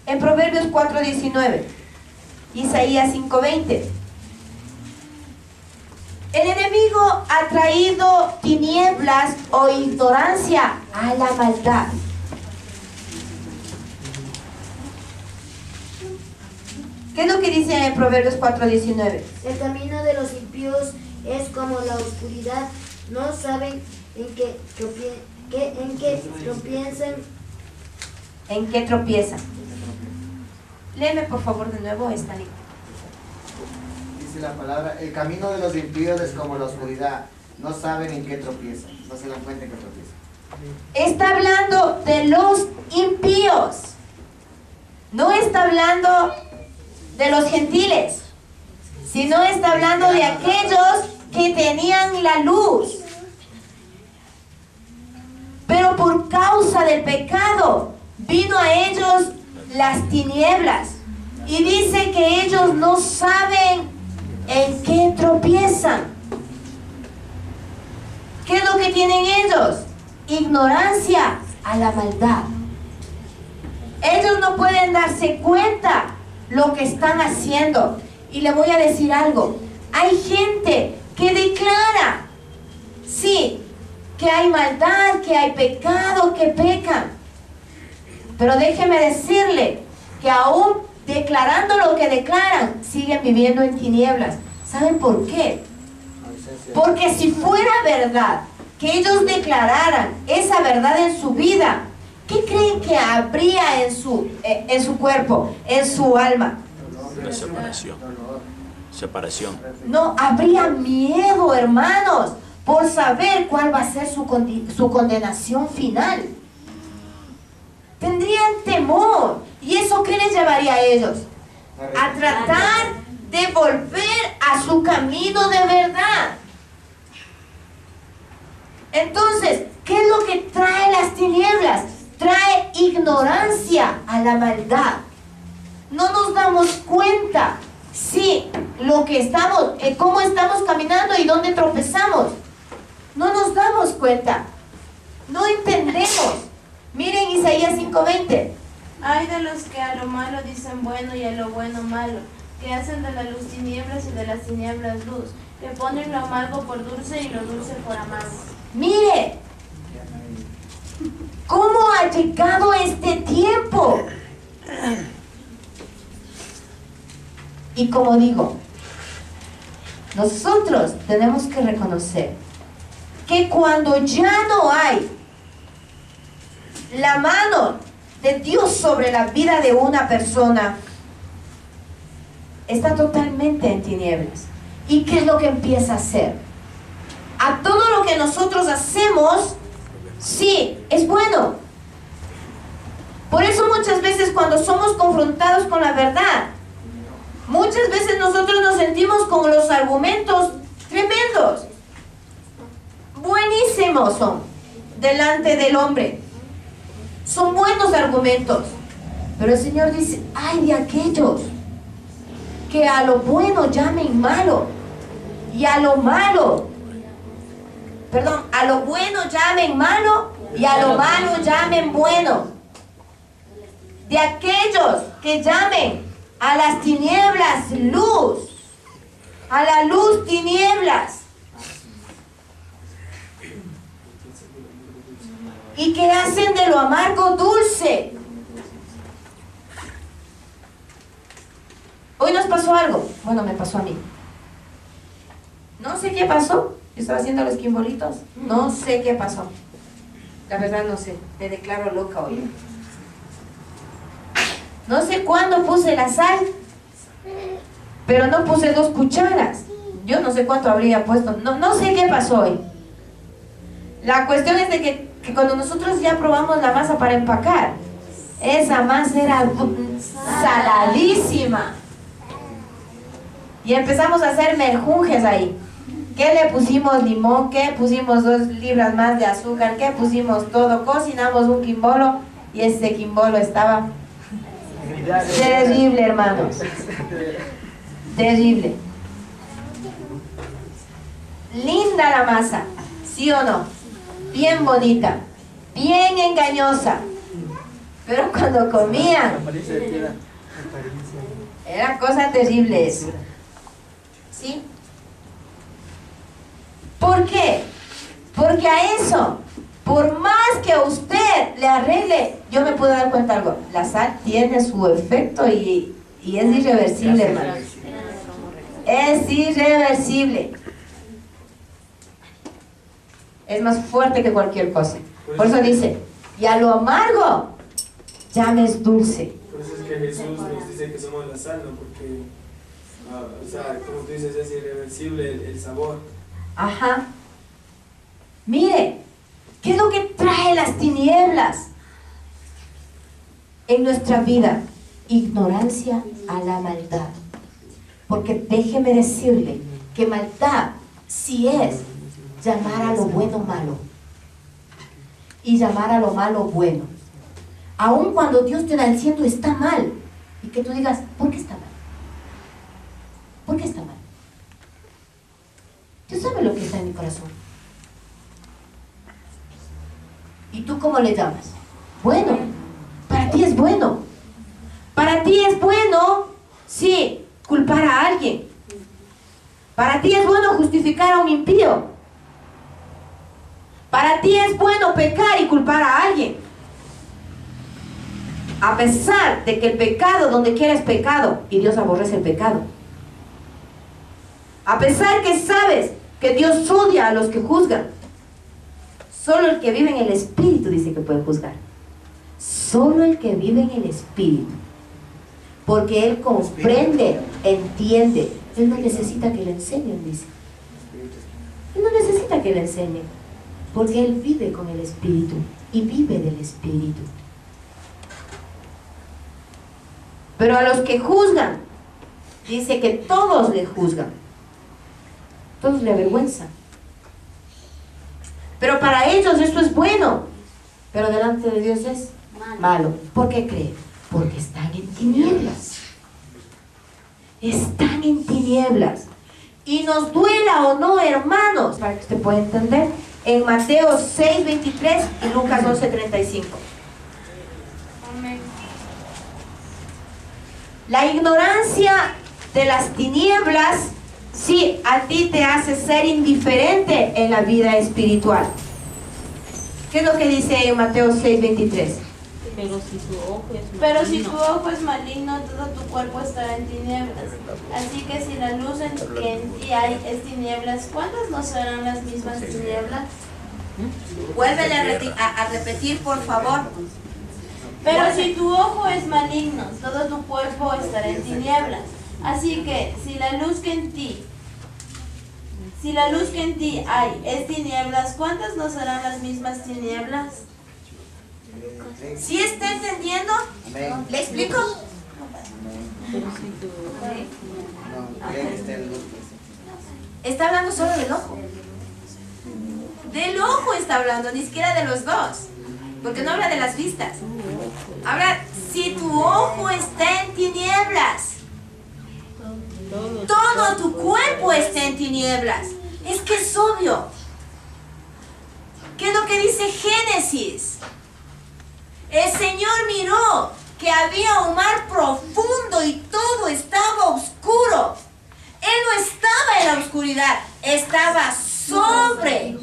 En Proverbios 4:19, Isaías 5:20. El enemigo ha traído tinieblas o ignorancia a la maldad. ¿Qué es lo que dice en Proverbios 4:19? El camino de los impíos es como la oscuridad. No saben en qué tropiezan. ¿En qué tropiezan? Léeme por favor de nuevo esta línea. Dice la palabra, el camino de los impíos es como la oscuridad. No saben en qué tropiezan. No se dan cuenta en qué tropiezan. Está hablando de los impíos. No está hablando de los gentiles, sino está hablando de aquellos que tenían la luz, pero por causa del pecado vino a ellos las tinieblas. Y dice que ellos no saben en qué tropiezan. ¿Qué es lo que tienen ellos? Ignorancia a la maldad. Ellos no pueden darse cuenta lo que están haciendo. Y le voy a decir algo. Hay gente que declara, sí, que hay maldad, que hay pecado, que pecan. Pero déjeme decirle que aún declarando lo que declaran, siguen viviendo en tinieblas. ¿Saben por qué? Porque si fuera verdad que ellos declararan esa verdad en su vida, ¿qué creen que habría en su cuerpo, en su alma? La separación. No, habría miedo, hermanos, por saber cuál va a ser su condenación final. Tendrían temor. ¿Y eso qué les llevaría a ellos? A tratar de volver a su camino de verdad. Entonces, ¿qué es lo que trae las tinieblas? Trae ignorancia a la maldad. No nos damos cuenta, sí, lo que estamos, cómo estamos caminando y dónde tropezamos. No nos damos cuenta. No entendemos. Miren Isaías 5:20. Hay de los que a lo malo dicen bueno y a lo bueno malo, que hacen de la luz tinieblas y de las tinieblas luz, que ponen lo amargo por dulce y lo dulce por amargo. Mire, ¿cómo ha llegado este tiempo? Y como digo, nosotros tenemos que reconocer que cuando ya no hay la mano de Dios sobre la vida de una persona, está totalmente en tinieblas. ¿Y qué es lo que empieza a hacer? A todo lo que nosotros hacemos, sí, es bueno. Por eso muchas veces cuando somos confrontados con la verdad, muchas veces nosotros nos sentimos con los argumentos tremendos. Buenísimos son delante del hombre. Son buenos argumentos. Pero el Señor dice, ay de aquellos que a lo bueno llamen malo y a lo malo, a lo bueno llamen malo y a lo malo llamen bueno. De aquellos que llamen a las tinieblas luz, a la luz tinieblas, y que hacen de lo amargo dulce. Hoy nos pasó algo. Bueno, me pasó a mí. No sé qué pasó. Estaba haciendo los quimbolitos. No sé qué pasó. La verdad no sé. Me declaro loca hoy. No sé cuándo puse la sal, pero no puse 2 cucharas. Yo no sé cuánto habría puesto. No sé qué pasó hoy. La cuestión es de que cuando nosotros ya probamos la masa para empacar, esa masa era saladísima. Y empezamos a hacer merjunjes ahí. ¿Qué le pusimos? Limón, ¿qué pusimos? 2 libras más de azúcar, ¿qué pusimos? Todo. Cocinamos un quimbolo y ese quimbolo estaba terrible, hermanos. Terrible. Linda la masa, ¿sí o no? Bien bonita, bien engañosa. Pero cuando comían, era cosa terrible eso. ¿Sí? ¿Por qué? Porque a eso, por más que a usted le arregle, yo me puedo dar cuenta de algo. La sal tiene su efecto y es irreversible, hermano. Es irreversible. Es más fuerte que cualquier cosa. Por eso dice, y a lo amargo, llames dulce. Por eso es que Jesús nos dice que somos la sal, ¿no? Porque, o sea, como tú dices, es irreversible el sabor. Ajá. Mire, ¿qué es lo que trae las tinieblas en nuestra vida? Ignorancia a la maldad. Porque déjeme decirle que maldad sí es llamar a lo bueno malo y llamar a lo malo bueno. Aun cuando Dios te da diciendo está mal, Y que tú digas, ¿por qué está mal? ¿Por qué está mal? Dios sabe lo que está en mi corazón. ¿Y tú cómo le llamas? Bueno, para ti es bueno. Para ti es bueno, sí, culpar a alguien. Para ti es bueno justificar a un impío. Para ti es bueno pecar y culpar a alguien. A pesar de que el pecado, donde quiera es pecado, y Dios aborrece el pecado. A pesar que sabes que Dios odia a los que juzgan. Solo el que vive en el Espíritu dice que puede juzgar. Solo el que vive en el Espíritu. Porque Él comprende, entiende. Él no necesita que le enseñen, dice. Él no necesita que le enseñen. Porque Él vive con el Espíritu y vive del Espíritu. Pero a los que juzgan, dice que todos le juzgan. Todos le avergüenzan. Pero para ellos esto es bueno. Pero delante de Dios es malo. ¿Por qué creen? Porque están en tinieblas. Están en tinieblas. Y nos duela o no, hermanos, para que usted pueda entender, en Mateo 6:23 y Lucas 11:35. Amén. La ignorancia de las tinieblas, sí, a ti te hace ser indiferente en la vida espiritual. ¿Qué es lo que dice en Mateo 6:23? Pero si tu ojo es Pero si maligno, tu ojo es maligno, todo tu cuerpo estará en tinieblas. Así que si la luz que en ti hay es tinieblas, ¿cuántas no serán las mismas tinieblas? Vuélvele a repetir, por favor. Pero si tu ojo es maligno, todo tu cuerpo estará en tinieblas. Así que si la luz que en ti hay es tinieblas, ¿cuántas no serán las mismas tinieblas? ¿Sí está entendiendo? Amén. ¿Le explico? pero si tu No, creen que esté en luz. Está hablando solo del ojo. Del ojo está hablando, ni siquiera de los dos. Porque no habla de las vistas. Habla, si tu ojo está en tinieblas, todo tu cuerpo está en tinieblas. Es que es obvio. ¿Qué es lo que dice Génesis? El Señor miró que había un mar profundo y todo estaba oscuro. Él no estaba en la oscuridad, estaba sobre.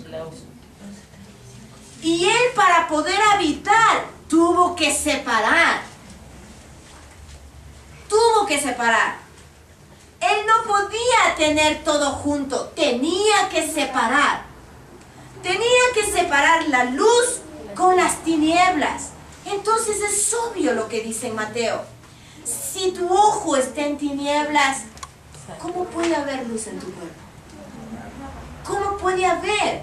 Y Él, para poder habitar, tuvo que separar. Tuvo que separar. Él no podía tener todo junto, tenía que separar. Tenía que separar la luz con las tinieblas. Entonces es obvio lo que dice en Mateo. Si tu ojo está en tinieblas, ¿cómo puede haber luz en tu cuerpo? ¿Cómo puede haber?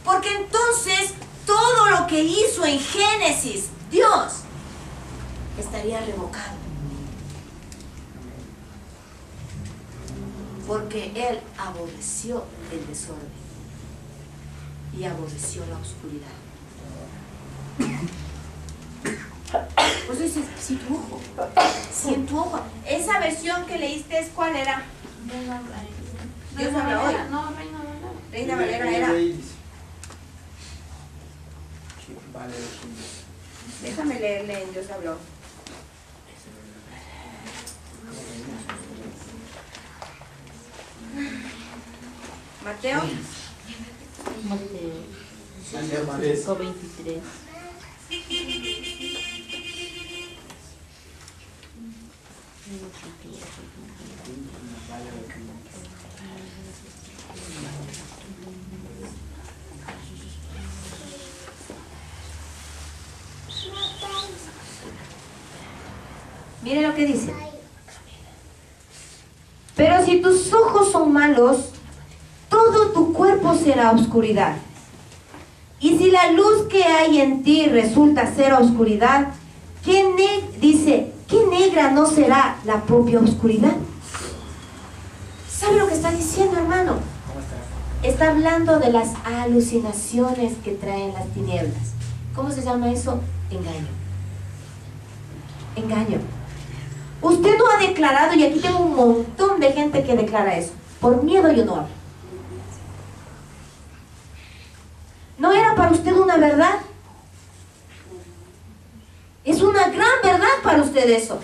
Porque entonces todo lo que hizo en Génesis Dios estaría revocado. Porque Él aborreció el desorden y aborreció la oscuridad. Por eso dice, si tu ojo, si en tu ojo, esa versión que leíste, ¿cuál era? Dios habla hoy. No, Reina Valera. Reina Valera era. Déjame leerle en Dios habló. Mateo. Mateo 5:23. Mire lo que dice. Pero si tus ojos son malos, todo tu cuerpo será oscuridad. Y si la luz que hay en ti resulta ser oscuridad, dice, ¿qué negra no será la propia oscuridad? ¿Sabe lo que está diciendo, hermano? Está hablando de las alucinaciones que traen las tinieblas. ¿Cómo se llama eso? Engaño. engaño. Usted no ha declarado, y aquí tengo un montón de gente que declara eso. Por miedo yo no hablo. ¿No era para usted una verdad? Es una gran verdad para usted eso.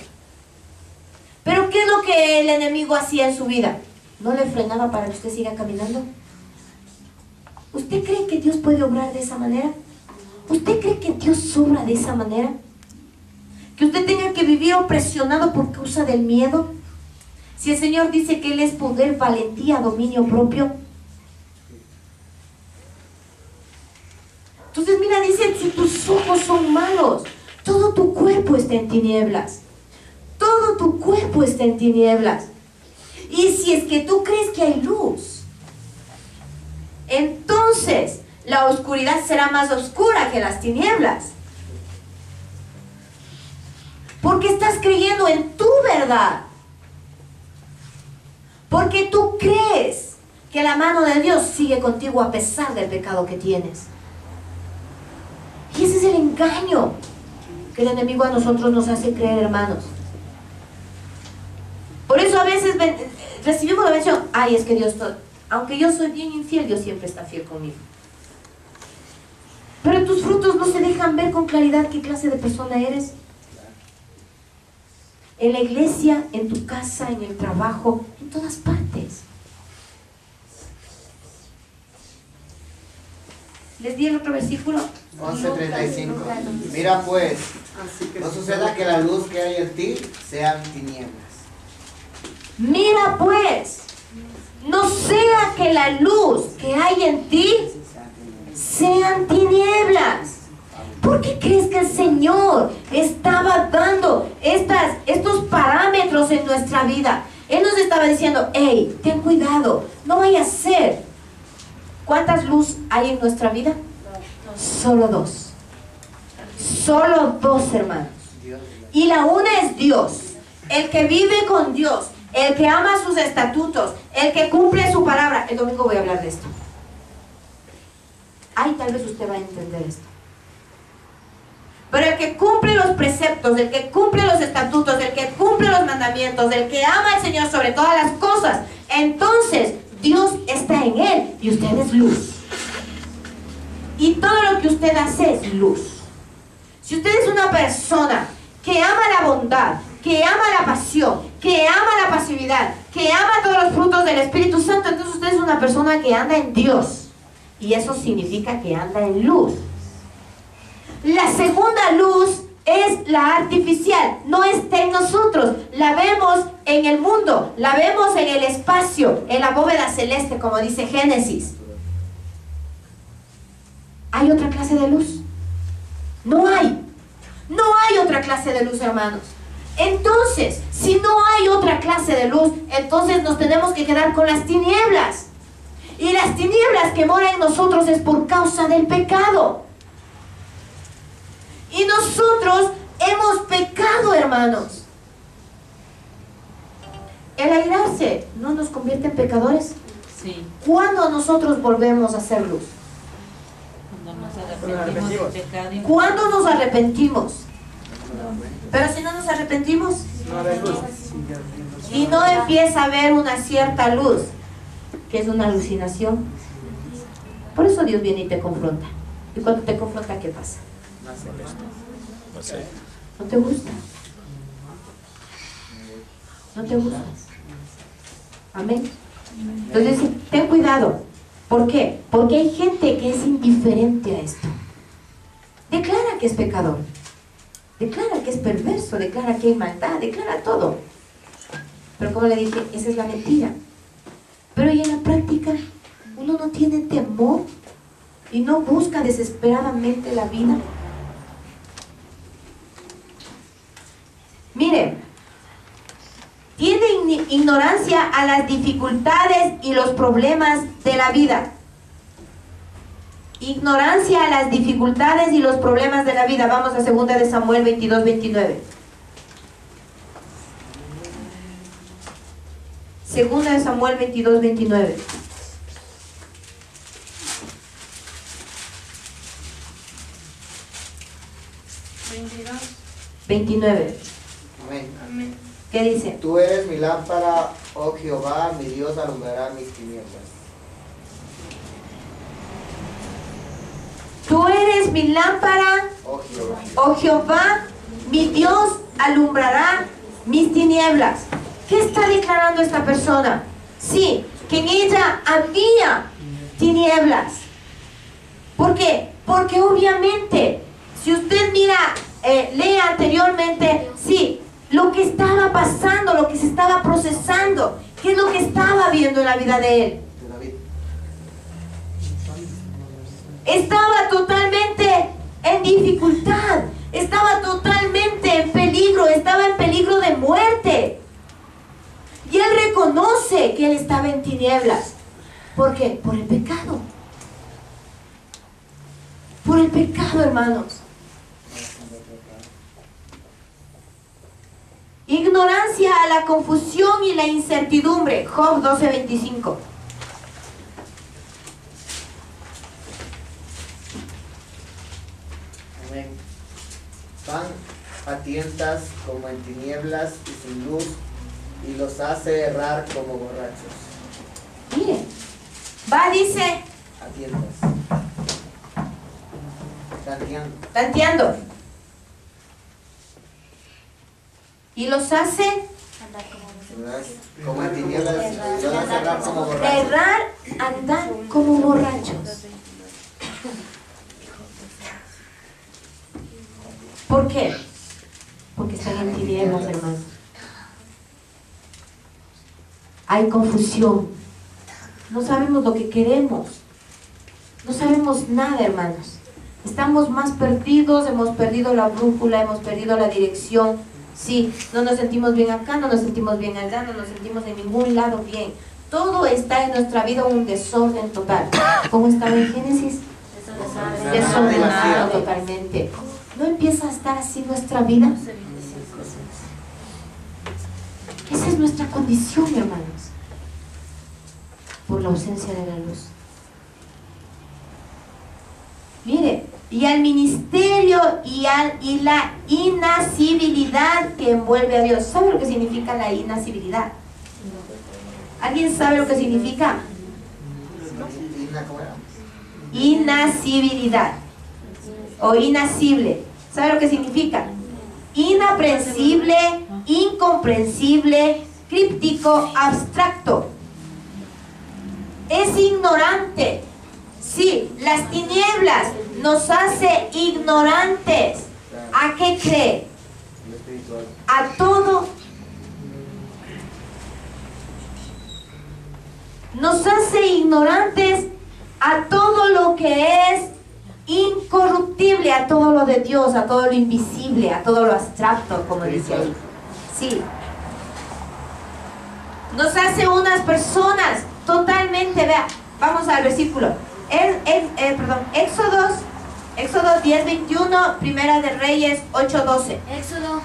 Pero ¿qué es lo que el enemigo hacía en su vida? ¿No le frenaba para que usted siga caminando? ¿Usted cree que Dios puede obrar de esa manera? ¿Usted cree que Dios obra de esa manera? ¿Que usted tenga que vivir opresionado por causa del miedo? Si el Señor dice que Él es poder, valentía, dominio propio. Entonces mira, dice, si tus ojos son malos, todo tu cuerpo está en tinieblas. Todo tu cuerpo está en tinieblas. Y si es que tú crees que hay luz, entonces la oscuridad será más oscura que las tinieblas. Porque estás creyendo en tu verdad. Porque tú crees que la mano de Dios sigue contigo a pesar del pecado que tienes. Y ese es el engaño que el enemigo a nosotros nos hace creer, hermanos. Por eso a veces recibimos la bendición. Ay, es que Dios, aunque yo soy bien infiel, Dios siempre está fiel conmigo. Pero tus frutos no se dejan ver con claridad qué clase de persona eres. En la iglesia, en tu casa, en el trabajo, en todas partes. ¿Les di el otro versículo? 11:35. Mira pues, no suceda que la luz que hay en ti sean tinieblas. Mira pues, no sea que la luz que hay en ti sean tinieblas. ¿Por qué crees que el Señor estaba dando estos parámetros en nuestra vida? Él nos estaba diciendo, hey, ten cuidado, no vaya a ser. ¿Cuántas luz hay en nuestra vida? Solo dos. Solo dos, hermanos. Y la una es Dios, el que vive con Dios, el que ama sus estatutos, el que cumple su palabra. El domingo voy a hablar de esto. Ay, tal vez usted va a entender esto. Pero el que cumple los preceptos, el que cumple los estatutos, el que cumple los mandamientos, el que ama al Señor sobre todas las cosas, entonces Dios está en él y usted es luz. Y todo lo que usted hace es luz. Si usted es una persona que ama la bondad, que ama la pasión, que ama la pasividad, que ama todos los frutos del Espíritu Santo, entonces usted es una persona que anda en Dios. Y eso significa que anda en luz. La segunda luz es la artificial, no está en nosotros, la vemos en el mundo, la vemos en el espacio, en la bóveda celeste, como dice Génesis. ¿Hay otra clase de luz? No hay. No hay otra clase de luz, hermanos. Entonces, si no hay otra clase de luz, entonces nos tenemos que quedar con las tinieblas. Y las tinieblas que moran en nosotros es por causa del pecado. Y nosotros hemos pecado, hermanos. El airarse no nos convierte en pecadores. Sí, ¿Cuándo nosotros volvemos a ser luz? cuando nos arrepentimos del pecado. ¿Cuándo nos arrepentimos? Pero si no nos arrepentimos y no empieza a haber una cierta luz, que es una alucinación, por eso Dios viene y te confronta. Y cuando te confronta, ¿qué pasa? No sé. ¿No te gusta? ¿No te gusta? Amén. Entonces, ten cuidado. ¿Por qué? Porque hay gente que es indiferente a esto. Declara que es pecador. Declara que es perverso. Declara que hay maldad. Declara todo. Pero como le dije, esa es la mentira. Pero y en la práctica, uno no tiene temor y no busca desesperadamente la vida. Mire, tiene ignorancia a las dificultades y los problemas de la vida. Ignorancia a las dificultades y los problemas de la vida. Vamos a 2 de Samuel 22-29. 2 de Samuel 22-29. 29. ¿Qué dice? Tú eres mi lámpara, oh Jehová, mi Dios alumbrará mis tinieblas. Tú eres mi lámpara, Oh Jehová. oh Jehová, mi Dios alumbrará mis tinieblas. ¿Qué está declarando esta persona? Sí, que en ella había tinieblas. ¿Por qué? Porque obviamente, si usted mira, lee anteriormente, sí, lo que estaba pasando, lo que se estaba procesando, ¿qué es lo que estaba viendo en la vida de él? De David. Estaba totalmente en dificultad, estaba totalmente en peligro, estaba en peligro de muerte. Y él reconoce que él estaba en tinieblas. ¿Por qué? Por el pecado. Por el pecado, hermanos. Ignorancia a la confusión y la incertidumbre. Job 12:25. Amén. Van a tientas como en tinieblas y sin luz, y los hace errar como borrachos. Miren, va, dice, A tientas. Tanteando. tanteando. Y los hace ¿Verdad? Como en tinieblas, y los hace errar como borrachos. errar, andar como borrachos. ¿Por qué? Porque están en tinieblas, hermanos. Hay confusión. No sabemos lo que queremos. No sabemos nada, hermanos. Estamos más perdidos, hemos perdido la brújula, hemos perdido la dirección. Sí, no nos sentimos bien acá, no nos sentimos bien allá, no nos sentimos en ningún lado bien. Todo está en nuestra vida un desorden total. ¿Cómo estaba en Génesis? Desordenado totalmente. ¿No empieza a estar así nuestra vida? Esa es nuestra condición, hermanos. Por la ausencia de la luz. Mire, y al ministerio y la inasibilidad que envuelve a Dios. ¿Sabe lo que significa la inasibilidad? ¿Alguien sabe lo que significa? ¿Cómo era? Inasibilidad o inasible. ¿Sabe lo que significa? Inaprensible, incomprensible, críptico, abstracto. Es ignorante. Sí, las tinieblas nos hace ignorantes. ¿A qué cree? Lo espiritual. A todo. Nos hace ignorantes a todo lo que es incorruptible, a todo lo de Dios, a todo lo invisible, a todo lo abstracto, como dice ahí. Sí. Nos hace unas personas totalmente, vea, vamos al versículo. Éxodo 10:21, Primera de Reyes 8:12. Éxodo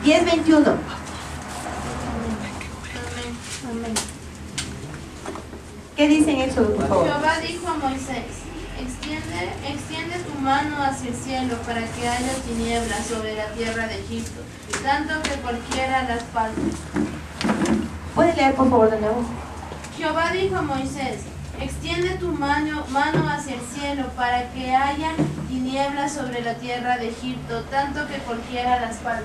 10:21. Amén. ¿Qué dice en Éxodo, por favor? Jehová dijo a Moisés, extiende tu mano hacia el cielo para que haya tinieblas sobre la tierra de Egipto, tanto que cualquiera las palpe. ¿Puede leer, por favor, de nuevo? Jehová dijo a Moisés, extiende tu mano hacia el cielo para que haya tinieblas sobre la tierra de Egipto, tanto que cualquiera las palpe.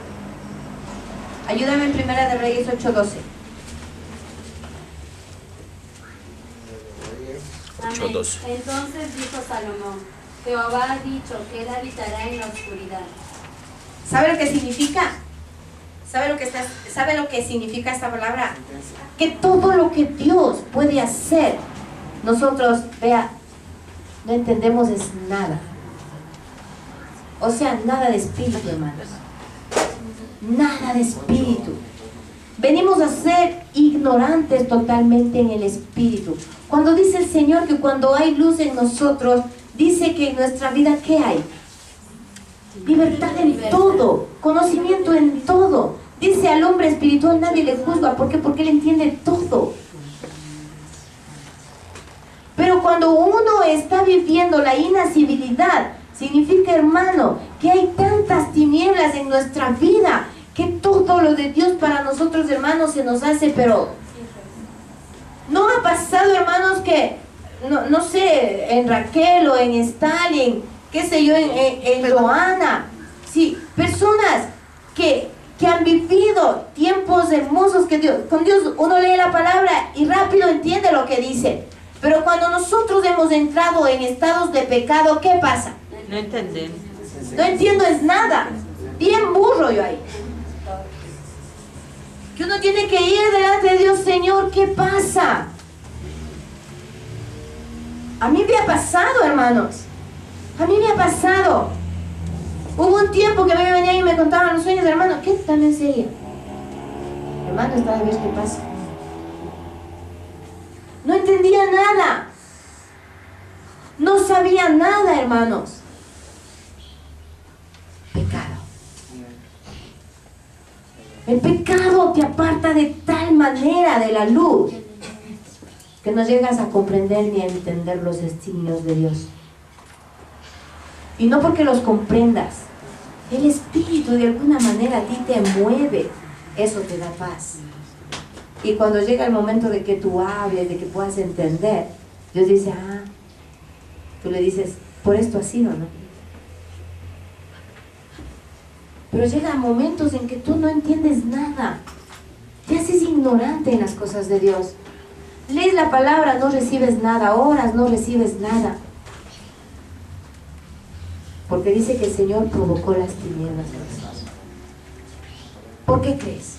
Ayúdame en Primera de Reyes 8:12. Amén. 8:12. Entonces dijo Salomón, Jehová ha dicho que él habitará en la oscuridad. ¿Sabe lo que significa? ¿Sabe lo que significa esta palabra? Que todo lo que Dios puede hacer, nosotros, vea, no entendemos es nada. O sea, nada de espíritu, hermanos. Nada de espíritu. Venimos a ser ignorantes totalmente en el espíritu. Cuando dice el Señor que cuando hay luz en nosotros, dice que en nuestra vida, ¿qué hay? Libertad en todo, conocimiento en todo. Dice al hombre espiritual nadie le juzga. ¿Por qué? Porque él entiende todo. Pero cuando uno está viviendo la inasibilidad, significa, hermano, que hay tantas tinieblas en nuestra vida que todo lo de Dios para nosotros, hermanos, se nos hace, pero ¿no ha pasado, hermanos, que, no sé, en Raquel o en Stalin, qué sé yo, en Joana, sí, personas que han vivido tiempos hermosos con Dios uno lee la palabra y rápido entiende lo que dice, pero cuando nosotros hemos entrado en estados de pecado, ¿qué pasa? No entendemos. No entiendo es nada, bien burro yo ahí. Que uno tiene que ir delante de Dios, Señor, ¿qué pasa? A mí me ha pasado, hermanos. A mí me ha pasado. Hubo un tiempo que a mí me venían y me contaban los sueños, hermano. ¿Qué tan en serio? Hermano, esta vez qué pasa. No entendía nada. No sabía nada, hermanos. Pecado. El pecado te aparta de tal manera de la luz que no llegas a comprender ni a entender los designios de Dios. Y no porque los comprendas, el Espíritu de alguna manera a ti te mueve, eso te da paz. Y cuando llega el momento de que tú hables, de que puedas entender, Dios dice, tú le dices, por esto ha sido, ¿no? Pero llega momentos en que tú no entiendes nada, te haces ignorante en las cosas de Dios. Lees la palabra, no recibes nada, oras, no recibes nada. Porque dice que el Señor provocó las tinieblas. ¿Por qué crees?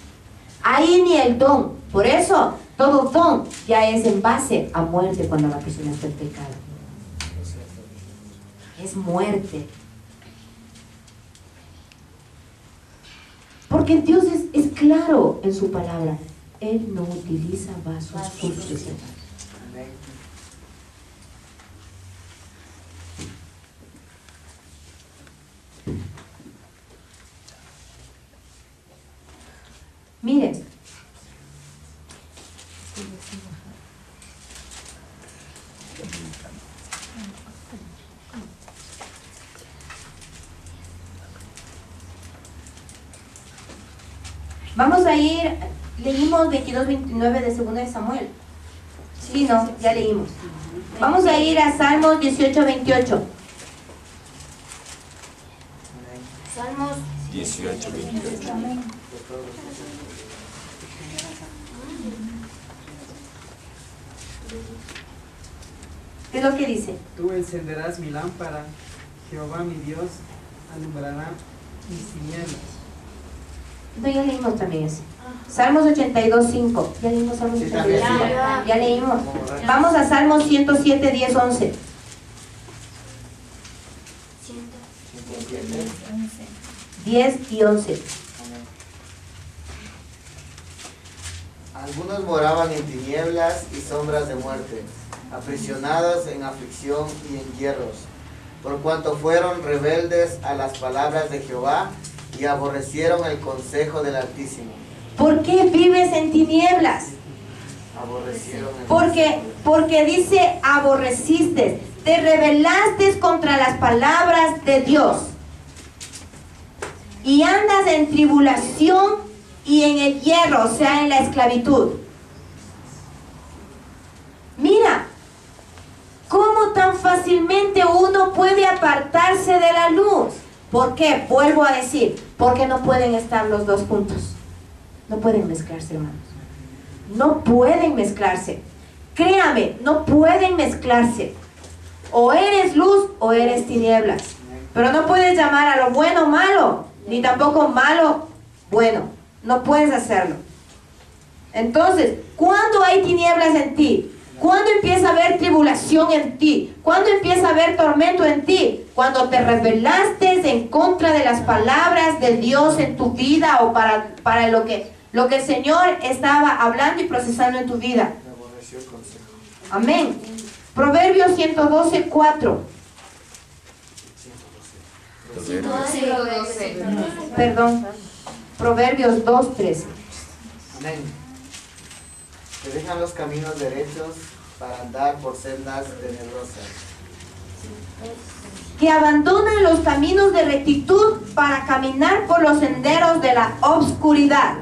Ahí ni el don. Por eso, todo don ya es en base a muerte cuando la persona está en pecado. Es muerte. Porque Dios es claro en su palabra. Él no utiliza vasos sucios. Miren, vamos a ir, leímos 22-29 de 2 de Samuel. Sí, no, ya leímos. Vamos a ir a Salmos 18-28. Salmos 18-28. ¿Qué es lo que dice? Tú encenderás mi lámpara, Jehová mi Dios alumbrará mis tinieblas. No, ya leímos también ese. Salmos 82-5. Ya leímos Salmos Sí, 82. también. Ya leímos. Vamos a Salmos 107, 10, 11. 10 y 11. Algunos moraban en tinieblas y sombras de muerte, aprisionados en aflicción y en hierros, por cuanto fueron rebeldes a las palabras de Jehová y aborrecieron el consejo del Altísimo. ¿Por qué vives en tinieblas? Aborrecieron el Porque dice aborreciste, te rebelaste contra las palabras de Dios y andas en tribulación y en el hierro, o sea, en la esclavitud. Mira, ¿cómo tan fácilmente uno puede apartarse de la luz? ¿Por qué? Vuelvo a decir, porque no pueden estar los dos juntos. No pueden mezclarse, hermanos. No pueden mezclarse. Créame, no pueden mezclarse. O eres luz o eres tinieblas. Pero no puedes llamar a lo bueno malo, ni tampoco malo bueno. No puedes hacerlo. Entonces, ¿cuándo hay tinieblas en ti? ¿Cuándo empieza a haber tribulación en ti? ¿Cuándo empieza a haber tormento en ti? Cuando te rebelaste en contra de las palabras de Dios en tu vida o para lo que el Señor estaba hablando y procesando en tu vida. Amén. Proverbios 112, 4. Perdón. Proverbios 2, 13. Amén. Que dejan los caminos derechos para andar por sendas tenebrosas. que abandonan los caminos de rectitud para caminar por los senderos de la obscuridad.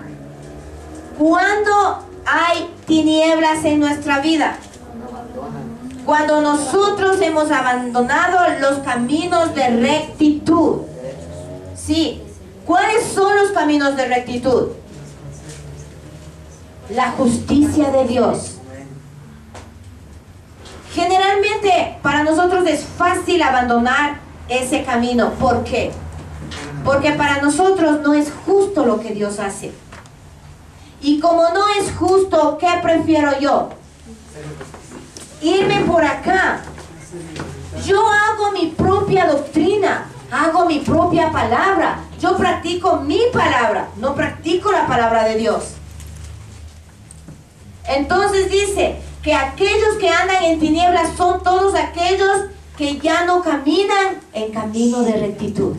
¿Cuándo hay tinieblas en nuestra vida? Cuando nosotros hemos abandonado los caminos de rectitud. Sí. ¿Cuáles son los caminos de rectitud? La justicia de Dios. Generalmente para nosotros es fácil abandonar ese camino. ¿Por qué? Porque para nosotros no es justo lo que Dios hace. Y como no es justo, ¿qué prefiero yo? Irme por acá. Yo hago mi propia doctrina, hago mi propia palabra. Yo practico mi palabra, no practico la palabra de Dios. Entonces dice que aquellos que andan en tinieblas son todos aquellos que ya no caminan en camino de rectitud.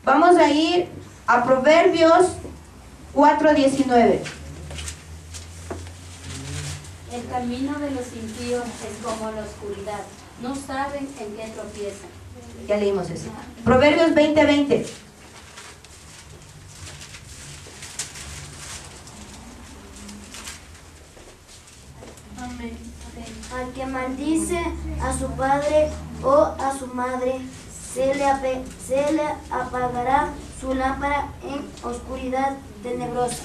Vamos a ir a Proverbios 4:19. El camino de los impíos es como la oscuridad. No saben en qué tropiezan. Ya leímos eso. Proverbios 20:20. Amén. Al que maldice a su padre o a su madre, se le apagará su lámpara en oscuridad tenebrosa.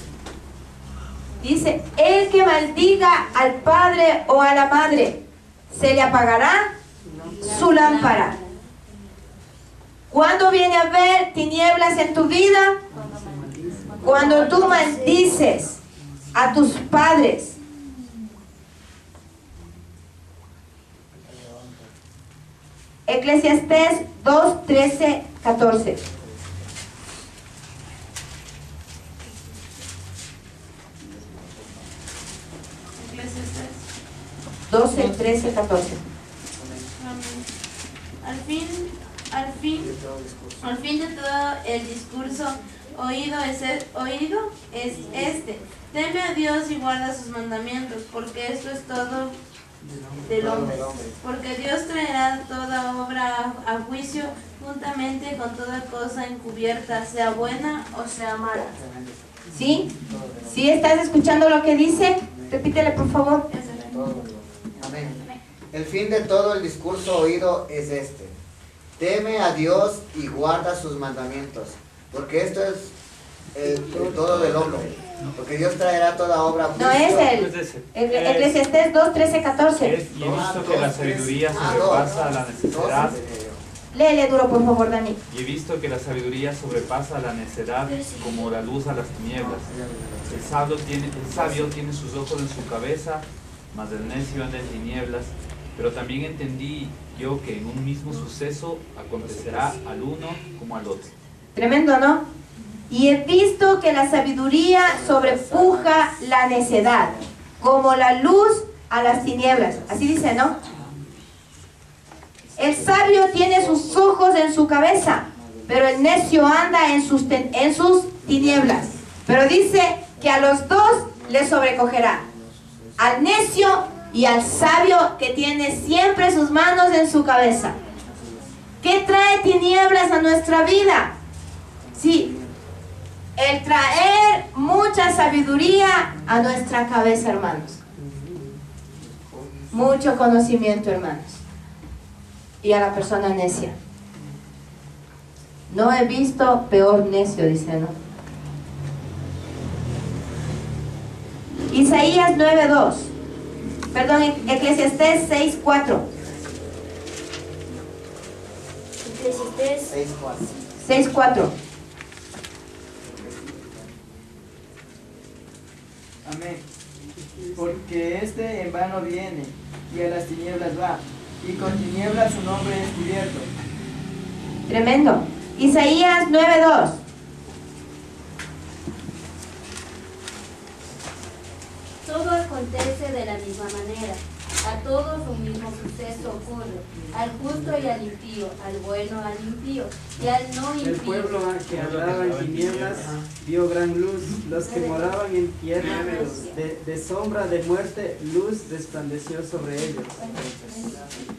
Dice, el que maldiga al padre o a la madre, se le apagará su lámpara. ¿Cuándo viene a haber tinieblas en tu vida? Cuando tú maldices a tus padres. Eclesiastés 2:13-14. Eclesiastés 12:13-14. Amén. Al fin de todo el discurso oído es este. Teme a Dios y guarda sus mandamientos, porque esto es todo del hombre. Porque Dios traerá toda obra a juicio juntamente con toda cosa encubierta, sea buena o sea mala. ¿Sí? ¿Sí estás escuchando lo que dice? Repítele, por favor. Amén. El fin de todo el discurso oído es este. Teme a Dios y guarda sus mandamientos, porque esto es el todo del hombre. Porque Dios traerá toda obra a juicio. No es Eclesiastés 2:13-14. Y he visto que la sabiduría sobrepasa la necesidad. Léele duro, por favor, Dani. Y he visto que la sabiduría sobrepasa la necedad como la luz a las tinieblas. El sabio tiene sus ojos en su cabeza, mas el necio anda en tinieblas. Pero también entendí yo que en un mismo suceso acontecerá al uno como al otro. Tremendo, ¿no? Y he visto que la sabiduría sobrepuja la necedad, como la luz a las tinieblas. Así dice, ¿no? El sabio tiene sus ojos en su cabeza, pero el necio anda en sus tinieblas. Pero dice que a los dos les sobrecogerá. Al necio y al sabio que tiene siempre sus manos en su cabeza. ¿Qué trae tinieblas a nuestra vida? Sí, el traer mucha sabiduría a nuestra cabeza, hermanos. Mucho conocimiento, hermanos. Y a la persona necia. No he visto peor necio, dice, ¿no? Isaías 9:2. Perdón, Eclesiastés 6:4. Eclesiastés 6:4. Amén. Porque este en vano viene y a las tinieblas va, y con tinieblas su nombre es cubierto. Tremendo. Isaías 9:2. Todo acontece de la misma manera. A todos un mismo suceso ocurre, al justo y al impío, al bueno al impío, y al no impío. El pueblo que andaba en tinieblas vio gran luz, los que moraban en tierra de sombra de muerte, luz resplandeció sobre ellos.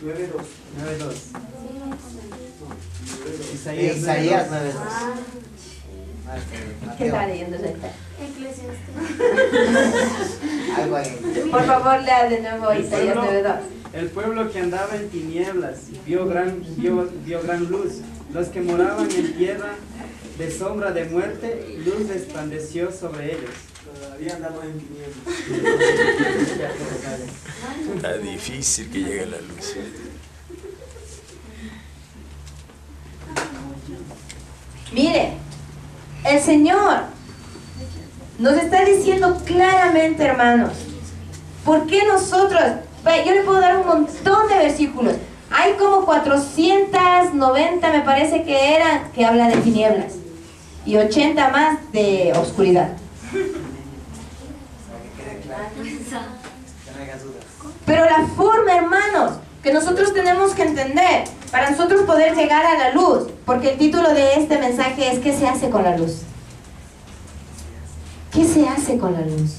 9:2. Isaías 9:2. ¿Qué está leyendo ese? Algo ahí. Por favor, lea de nuevo Isaías 9:2. El pueblo que andaba en tinieblas vio gran luz. Los que moraban en tierra de sombra de muerte, luz resplandeció sobre ellos. Todavía andamos en tinieblas. Está difícil que llegue la luz. Mire, el Señor nos está diciendo claramente, hermanos, ¿por qué nosotros? Yo le puedo dar un montón de versículos. Hay como 490, me parece que eran, que habla de tinieblas. Y 80 más de oscuridad. Pero la forma, hermanos, que nosotros tenemos que entender para nosotros poder llegar a la luz, porque el título de este mensaje es ¿qué se hace con la luz? ¿Qué se hace con la luz?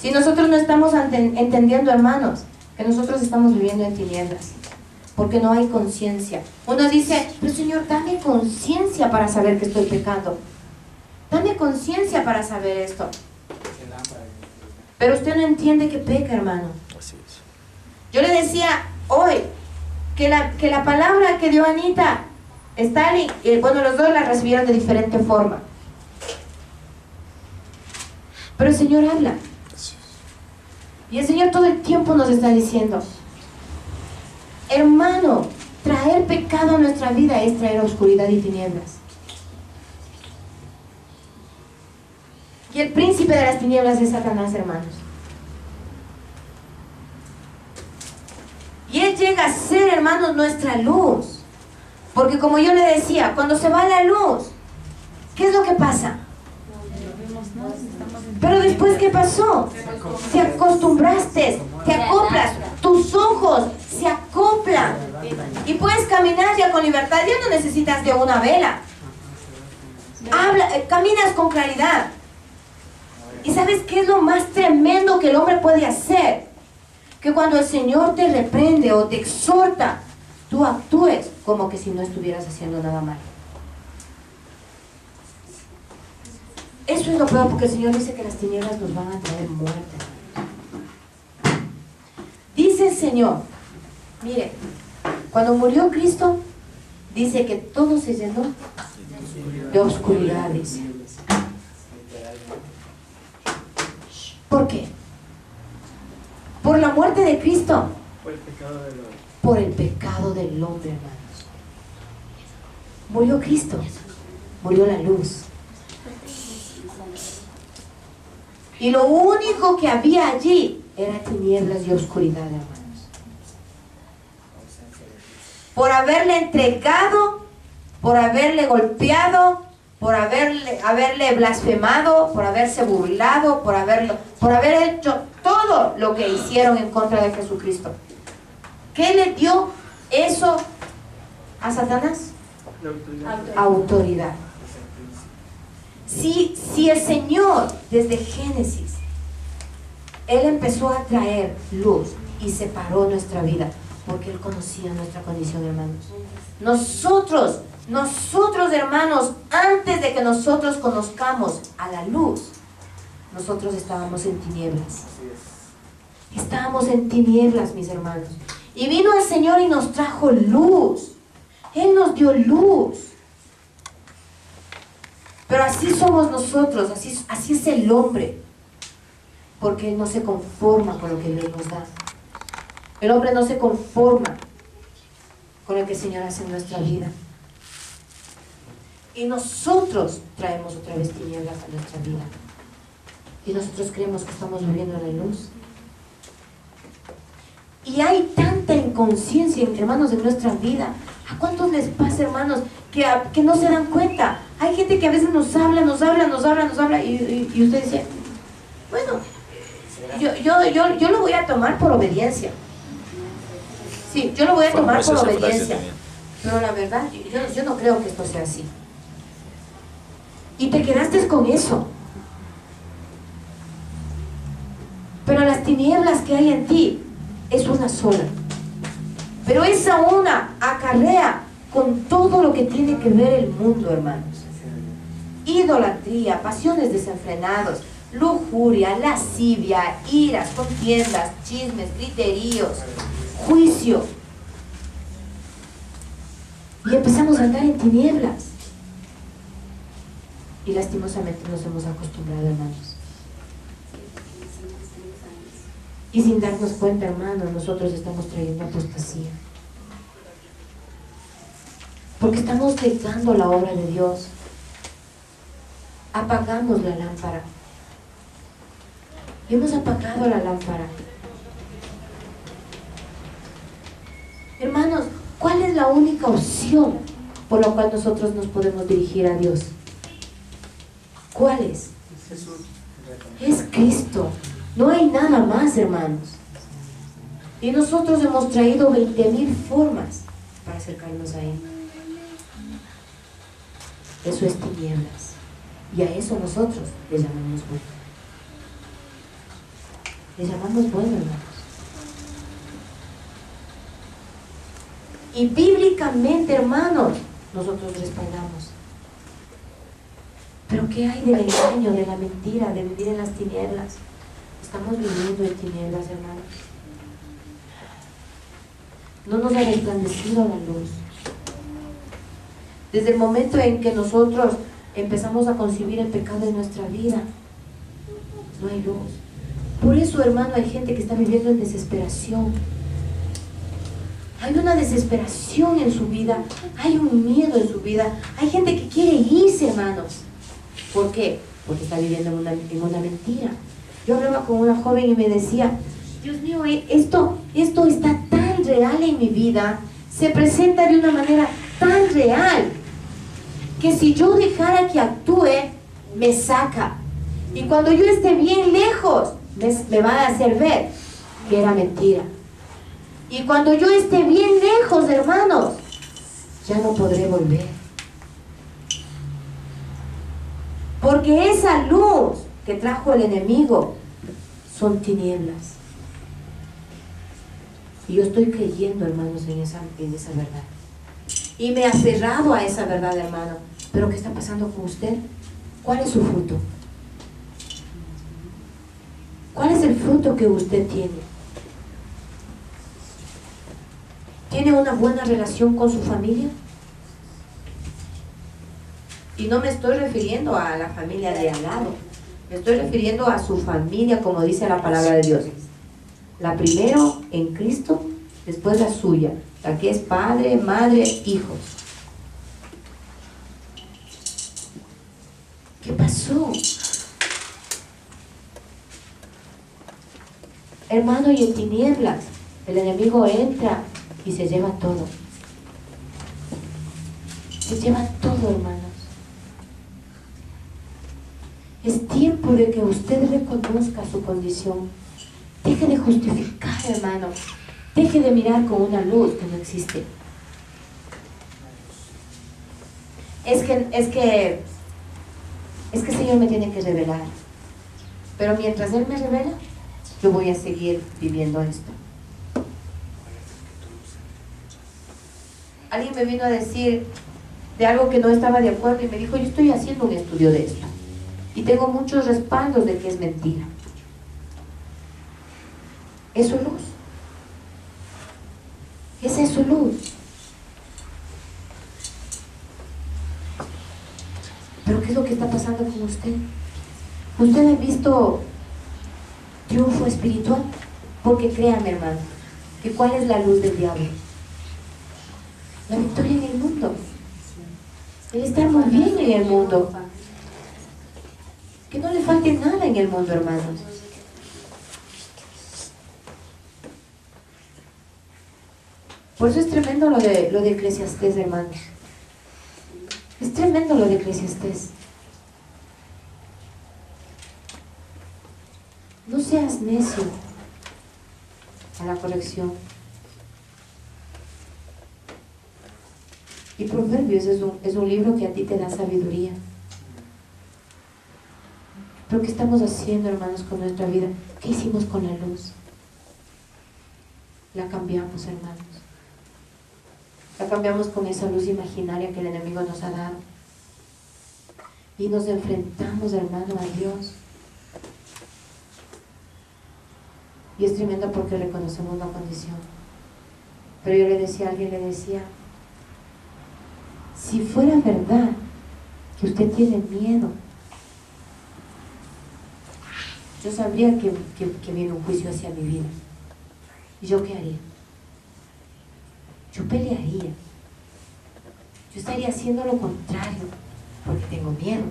Si nosotros no estamos entendiendo, hermanos, que nosotros estamos viviendo en tinieblas, porque no hay conciencia. Uno dice, pero Señor, dame conciencia para saber que estoy pecando. Dame conciencia para saber esto. Pero usted no entiende que peca, hermano. Así es. Yo le decía hoy que la palabra que dio Anita, Stalin, bueno, los dos la recibieron de diferente forma. Pero el Señor habla. Y el Señor todo el tiempo nos está diciendo, hermano, traer pecado a nuestra vida es traer oscuridad y tinieblas. Y el príncipe de las tinieblas es Satanás, hermanos. Y él llega a ser, hermanos, nuestra luz. Porque como yo le decía, cuando se va la luz, ¿qué es lo que pasa? Pero después, ¿qué pasó? Te acostumbraste, te acoplas, tus ojos se acoplan y puedes caminar ya con libertad, ya no necesitas de una vela. Caminas con claridad. ¿Y sabes qué es lo más tremendo que el hombre puede hacer? Que cuando el Señor te reprende o te exhorta, tú actúes como que si no estuvieras haciendo nada mal. Eso es lo peor, porque el Señor dice que las tinieblas nos van a traer muerte. Dice el Señor, mire, cuando murió Cristo, dice que todo se llenó de oscuridades. ¿Por qué? Por la muerte de Cristo. Por el pecado del hombre, hermanos. Murió Cristo, murió la luz. Y lo único que había allí era tinieblas y oscuridad, hermanos. Por haberle entregado, por haberle golpeado, por haberle blasfemado, por haberse burlado, por haber hecho todo lo que hicieron en contra de Jesucristo. ¿Qué le dio eso a Satanás? Autoridad. Si el Señor, desde Génesis, Él empezó a traer luz y separó nuestra vida, porque Él conocía nuestra condición, hermanos. Nosotros, hermanos, antes de que nosotros conozcamos a la luz, nosotros estábamos en tinieblas. Estábamos en tinieblas, mis hermanos. Y vino el Señor y nos trajo luz. Él nos dio luz. Pero así somos nosotros, así es el hombre. Porque Él no se conforma con lo que Dios nos da. El hombre no se conforma con lo que el Señor hace en nuestra vida. Y nosotros traemos otra vez tinieblas a nuestra vida. Y nosotros creemos que estamos viviendo en la luz. Y hay tanta inconsciencia, hermanos, en nuestra vida. ¿A cuántos les pasa, hermanos, que no se dan cuenta? Hay gente que a veces nos habla y usted dice, bueno, yo lo voy a tomar por obediencia. Sí, yo lo voy a tomar por Famosa esa frase obediencia. también. Pero la verdad, yo no creo que esto sea así. Y te quedaste con eso. Pero las tinieblas que hay en ti es una sola. Pero esa una acarrea con todo lo que tiene que ver el mundo, hermanos. Idolatría, pasiones desenfrenados, lujuria, lascivia, iras, contiendas, chismes, griteríos, juicio. Y empezamos a andar en tinieblas. Y lastimosamente nos hemos acostumbrado, hermanos. Y sin darnos cuenta, hermanos, nosotros estamos trayendo apostasía. Porque estamos negando la obra de Dios. Apagamos la lámpara. Hemos apagado la lámpara. Hermanos, ¿cuál es la única opción por la cual nosotros nos podemos dirigir a Dios? ¿Cuál es? Es Cristo. No hay nada más, hermanos. Y nosotros hemos traído 20,000 formas para acercarnos a Él. Eso es tinieblas. Y a eso nosotros le llamamos bueno. Le llamamos bueno, hermanos. Y bíblicamente, hermanos, nosotros respaldamos. Pero ¿qué hay del engaño, de la mentira, de vivir en las tinieblas? Estamos viviendo en tinieblas, hermanos. No nos ha resplandecido la luz. Desde el momento en que nosotros empezamos a concebir el pecado en nuestra vida, no hay luz. Por eso, hermano, hay gente que está viviendo en desesperación. Hay una desesperación en su vida, hay un miedo en su vida, hay gente que quiere irse, hermanos. ¿Por qué? Porque está viviendo en una mentira. Yo hablaba con una joven y me decía, Dios mío, esto está tan real en mi vida, se presenta de una manera tan real, que si yo dejara que actúe, me saca. Y cuando yo esté bien lejos, me va a hacer ver que era mentira. Y cuando yo esté bien lejos, hermanos, ya no podré volver. Porque esa luz que trajo el enemigo son tinieblas. Y yo estoy creyendo, hermanos, en esa verdad. Y me he aferrado a esa verdad, hermano. Pero ¿qué está pasando con usted? ¿Cuál es su fruto? ¿Cuál es el fruto que usted tiene? ¿Tiene una buena relación con su familia? Y no me estoy refiriendo a la familia de al lado. Me estoy refiriendo a su familia, como dice la palabra de Dios. La primero en Cristo, después la suya. La que es padre, madre, hijos. ¿Qué pasó? Hermano, y en tinieblas, el enemigo entra y se lleva todo. Se lleva todo, hermanos. Es tiempo de que usted reconozca su condición. Deje de justificar, hermano. Deje de mirar con una luz que no existe. Es que el Señor me tiene que revelar. Pero mientras Él me revela, yo voy a seguir viviendo esto. Alguien me vino a decir de algo que no estaba de acuerdo y me dijo, yo estoy haciendo un estudio de esto y tengo muchos respaldos de que es mentira. ¿Eso es luz? ¿Es eso luz? ¿Pero qué es lo que está pasando con usted? ¿Usted ha visto triunfo espiritual? Porque créame, hermano, que ¿cuál es la luz del diablo? La victoria en el mundo. Él está muy bien en el mundo. Que no le falte nada en el mundo, hermanos. Por eso es tremendo lo de Eclesiastés, hermanos. Es tremendo lo de Eclesiastés. No seas necio a la corrección. Y Proverbios es un libro que a ti te da sabiduría. Pero ¿qué estamos haciendo, hermanos, con nuestra vida? ¿Qué hicimos con la luz? La cambiamos, hermanos. La cambiamos con esa luz imaginaria que el enemigo nos ha dado. Y nos enfrentamos, hermano, a Dios. Y es tremendo porque reconocemos la condición. Pero yo le decía a alguien, si fuera verdad que usted tiene miedo, yo sabría que viene un juicio hacia mi vida. ¿Y yo qué haría? Yo pelearía. Yo estaría haciendo lo contrario, porque tengo miedo.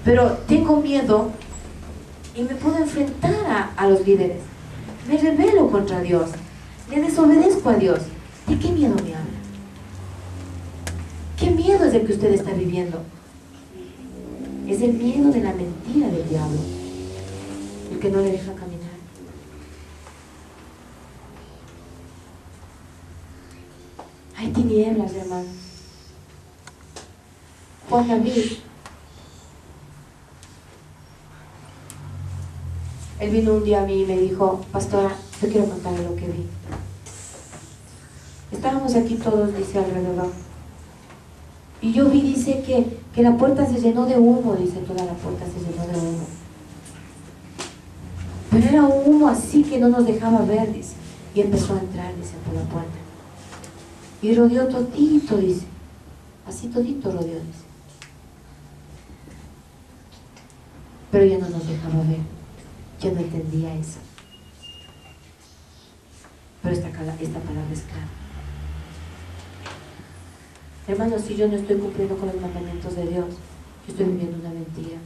Pero tengo miedo y me puedo enfrentar a los líderes. Me rebelo contra Dios. Le desobedezco a Dios. ¿De qué miedo me habla? ¿Qué miedo es el que usted está viviendo? Es el miedo de la mentira del diablo, el que no le deja caminar. Hay tinieblas, hermanos. Juan David, él vino un día a mí y me dijo, pastora, yo quiero contarle lo que vi. Estábamos aquí todos, dice, alrededor. Y yo vi, dice, que la puerta se llenó de humo, dice, toda la puerta se llenó de humo. Pero era un humo así que no nos dejaba ver, dice. Y empezó a entrar, dice, por la puerta. Y rodeó todito, dice. Así todito rodeó, dice. Pero ya no nos dejaba ver. Yo no entendía eso. Pero esta palabra es clara. Hermanos, si yo no estoy cumpliendo con los mandamientos de Dios, yo estoy viviendo una mentira.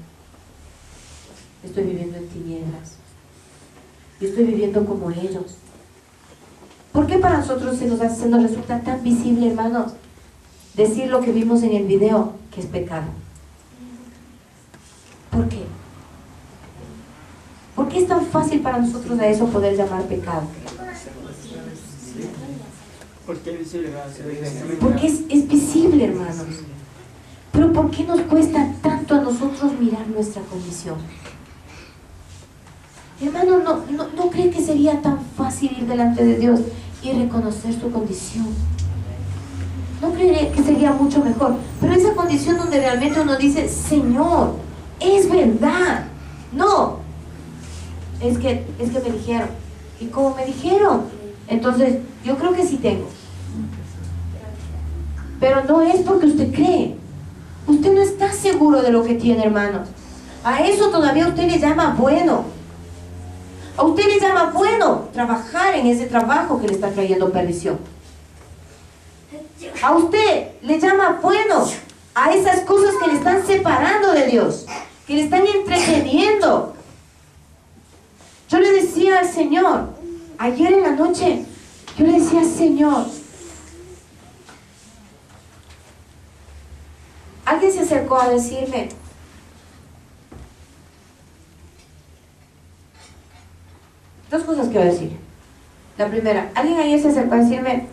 Estoy viviendo en tinieblas. Yo estoy viviendo como ellos. ¿Por qué para nosotros se nos resulta tan visible, hermanos, decir lo que vimos en el video, que es pecado? ¿Por qué? ¿Por qué es tan fácil para nosotros a eso poder llamar pecado? Porque es visible, hermanos. Pero ¿por qué nos cuesta tanto a nosotros mirar nuestra condición? Hermano, ¿no cree que sería tan fácil ir delante de Dios y reconocer su condición? ¿No cree que sería mucho mejor? Pero esa condición donde realmente uno dice, Señor, es verdad. No, es que me dijeron. ¿Y cómo me dijeron? Entonces, yo creo que sí tengo. Pero no es porque usted cree. Usted no está seguro de lo que tiene, hermanos. A eso todavía usted le llama bueno. A usted le llama bueno trabajar en ese trabajo que le está trayendo perdición. A usted le llama bueno a esas cosas que le están separando de Dios, que le están entreteniendo. Yo le decía al Señor, ayer en la noche, yo le decía, Señor, alguien se acercó a decirme, dos cosas quiero decir. La primera, alguien ayer se acercó a decirme,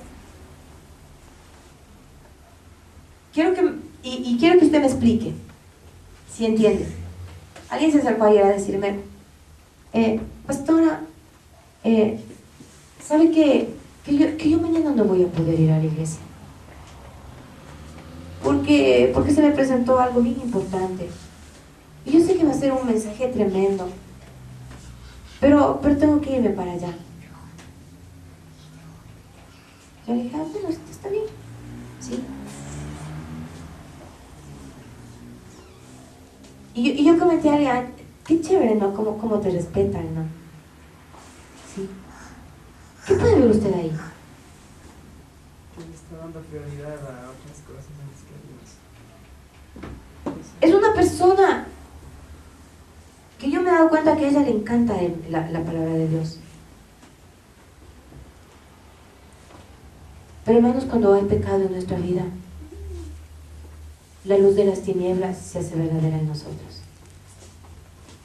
quiero que usted me explique, si entiende. Alguien se acercó ayer a decirme, pastora, ¿sabe que yo mañana no voy a poder ir a la iglesia? Porque se me presentó algo bien importante. Y yo sé que va a ser un mensaje tremendo. Pero tengo que irme para allá. Yo le dije, bueno, está bien. Sí. Y yo comenté a alguien, qué chévere, ¿no? Cómo te respetan, ¿no? Sí. ¿Qué puede ver usted ahí? Está dando prioridad a otras cosas antes que a Dios. Es una persona que yo me he dado cuenta que a ella le encanta la palabra de Dios. Pero hermanos, cuando hay pecado en nuestra vida, la luz de las tinieblas se hace verdadera en nosotros.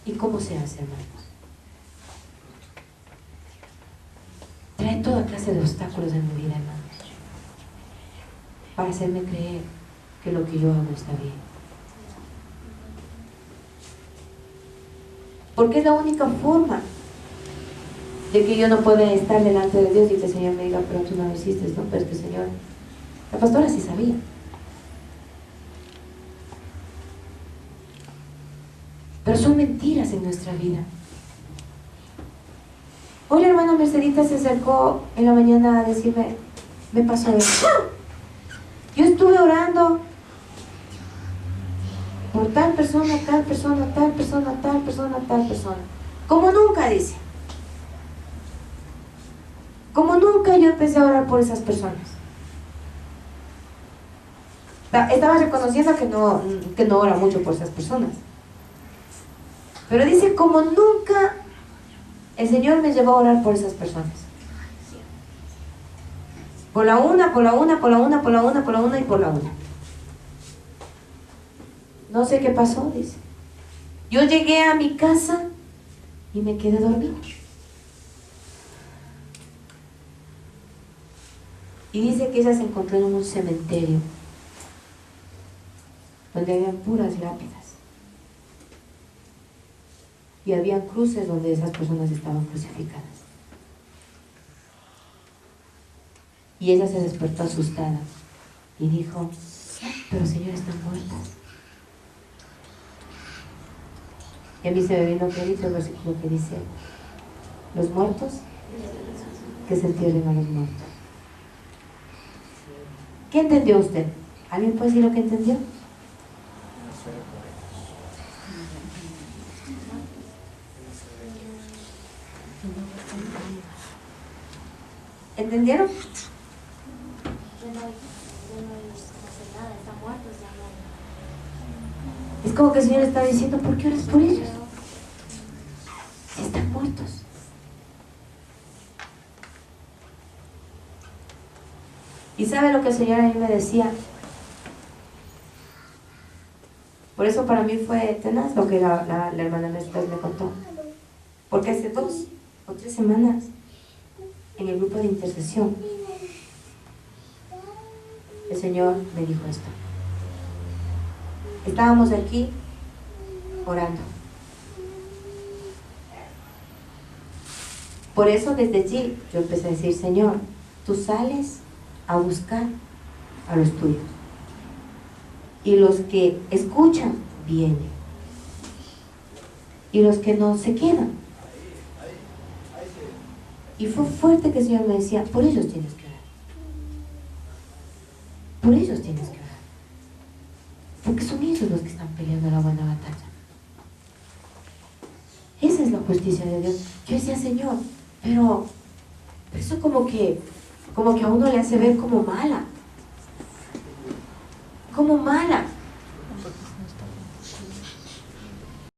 ¿Y cómo se hace, hermanos? Trae toda clase de obstáculos en mi vida, hermanos, para hacerme creer que lo que yo hago está bien. Porque es la única forma de que yo no pueda estar delante de Dios y que el Señor me diga, pero tú no lo hiciste, no, pero es que el Señor, la pastora sí sabía. Pero son mentiras en nuestra vida. Hoy la hermana Mercedita se acercó en la mañana a decirme, me pasó esto. Yo estuve orando por tal persona, tal persona, tal persona, tal persona, tal persona. Como nunca, dice. Como nunca yo empecé a orar por esas personas. Estaba reconociendo que no ora mucho por esas personas. Pero dice, como nunca el Señor me llevó a orar por esas personas. Por la una, por la una, por la una, por la una, por la una y por la una. No sé qué pasó, dice. Yo llegué a mi casa y me quedé dormida. Y dice que ella se encontró en un cementerio donde habían puras lápidas. Y había cruces donde esas personas estaban crucificadas. Y ella se despertó asustada y dijo, pero Señor, están muertas. Y a mí se me vino clarito el versículo que dice, los muertos, que se entierren a los muertos. ¿Qué entendió usted? ¿Alguien puede decir lo que entendió? ¿Entendieron? Es como que el Señor está diciendo, ¿por qué oras por ellos? Si están muertos. ¿Y sabe lo que el Señor a mí me decía? Por eso para mí fue tenaz lo que la hermana Mercedes me contó. Porque hace 2 o 3 semanas, en el grupo de intercesión, el Señor me dijo esto. Estábamos aquí orando. Por eso desde allí yo empecé a decir, Señor, tú sales a buscar a los tuyos. Y los que escuchan, vienen. Y los que no, se quedan. Y fue fuerte que el Señor me decía, por ellos tienes que orar. Por ellos tienes que orar. Porque son ellos los que están peleando la buena batalla. Esa es la justicia de Dios. Yo decía, Señor, pero eso como que a uno le hace ver como mala. Como mala.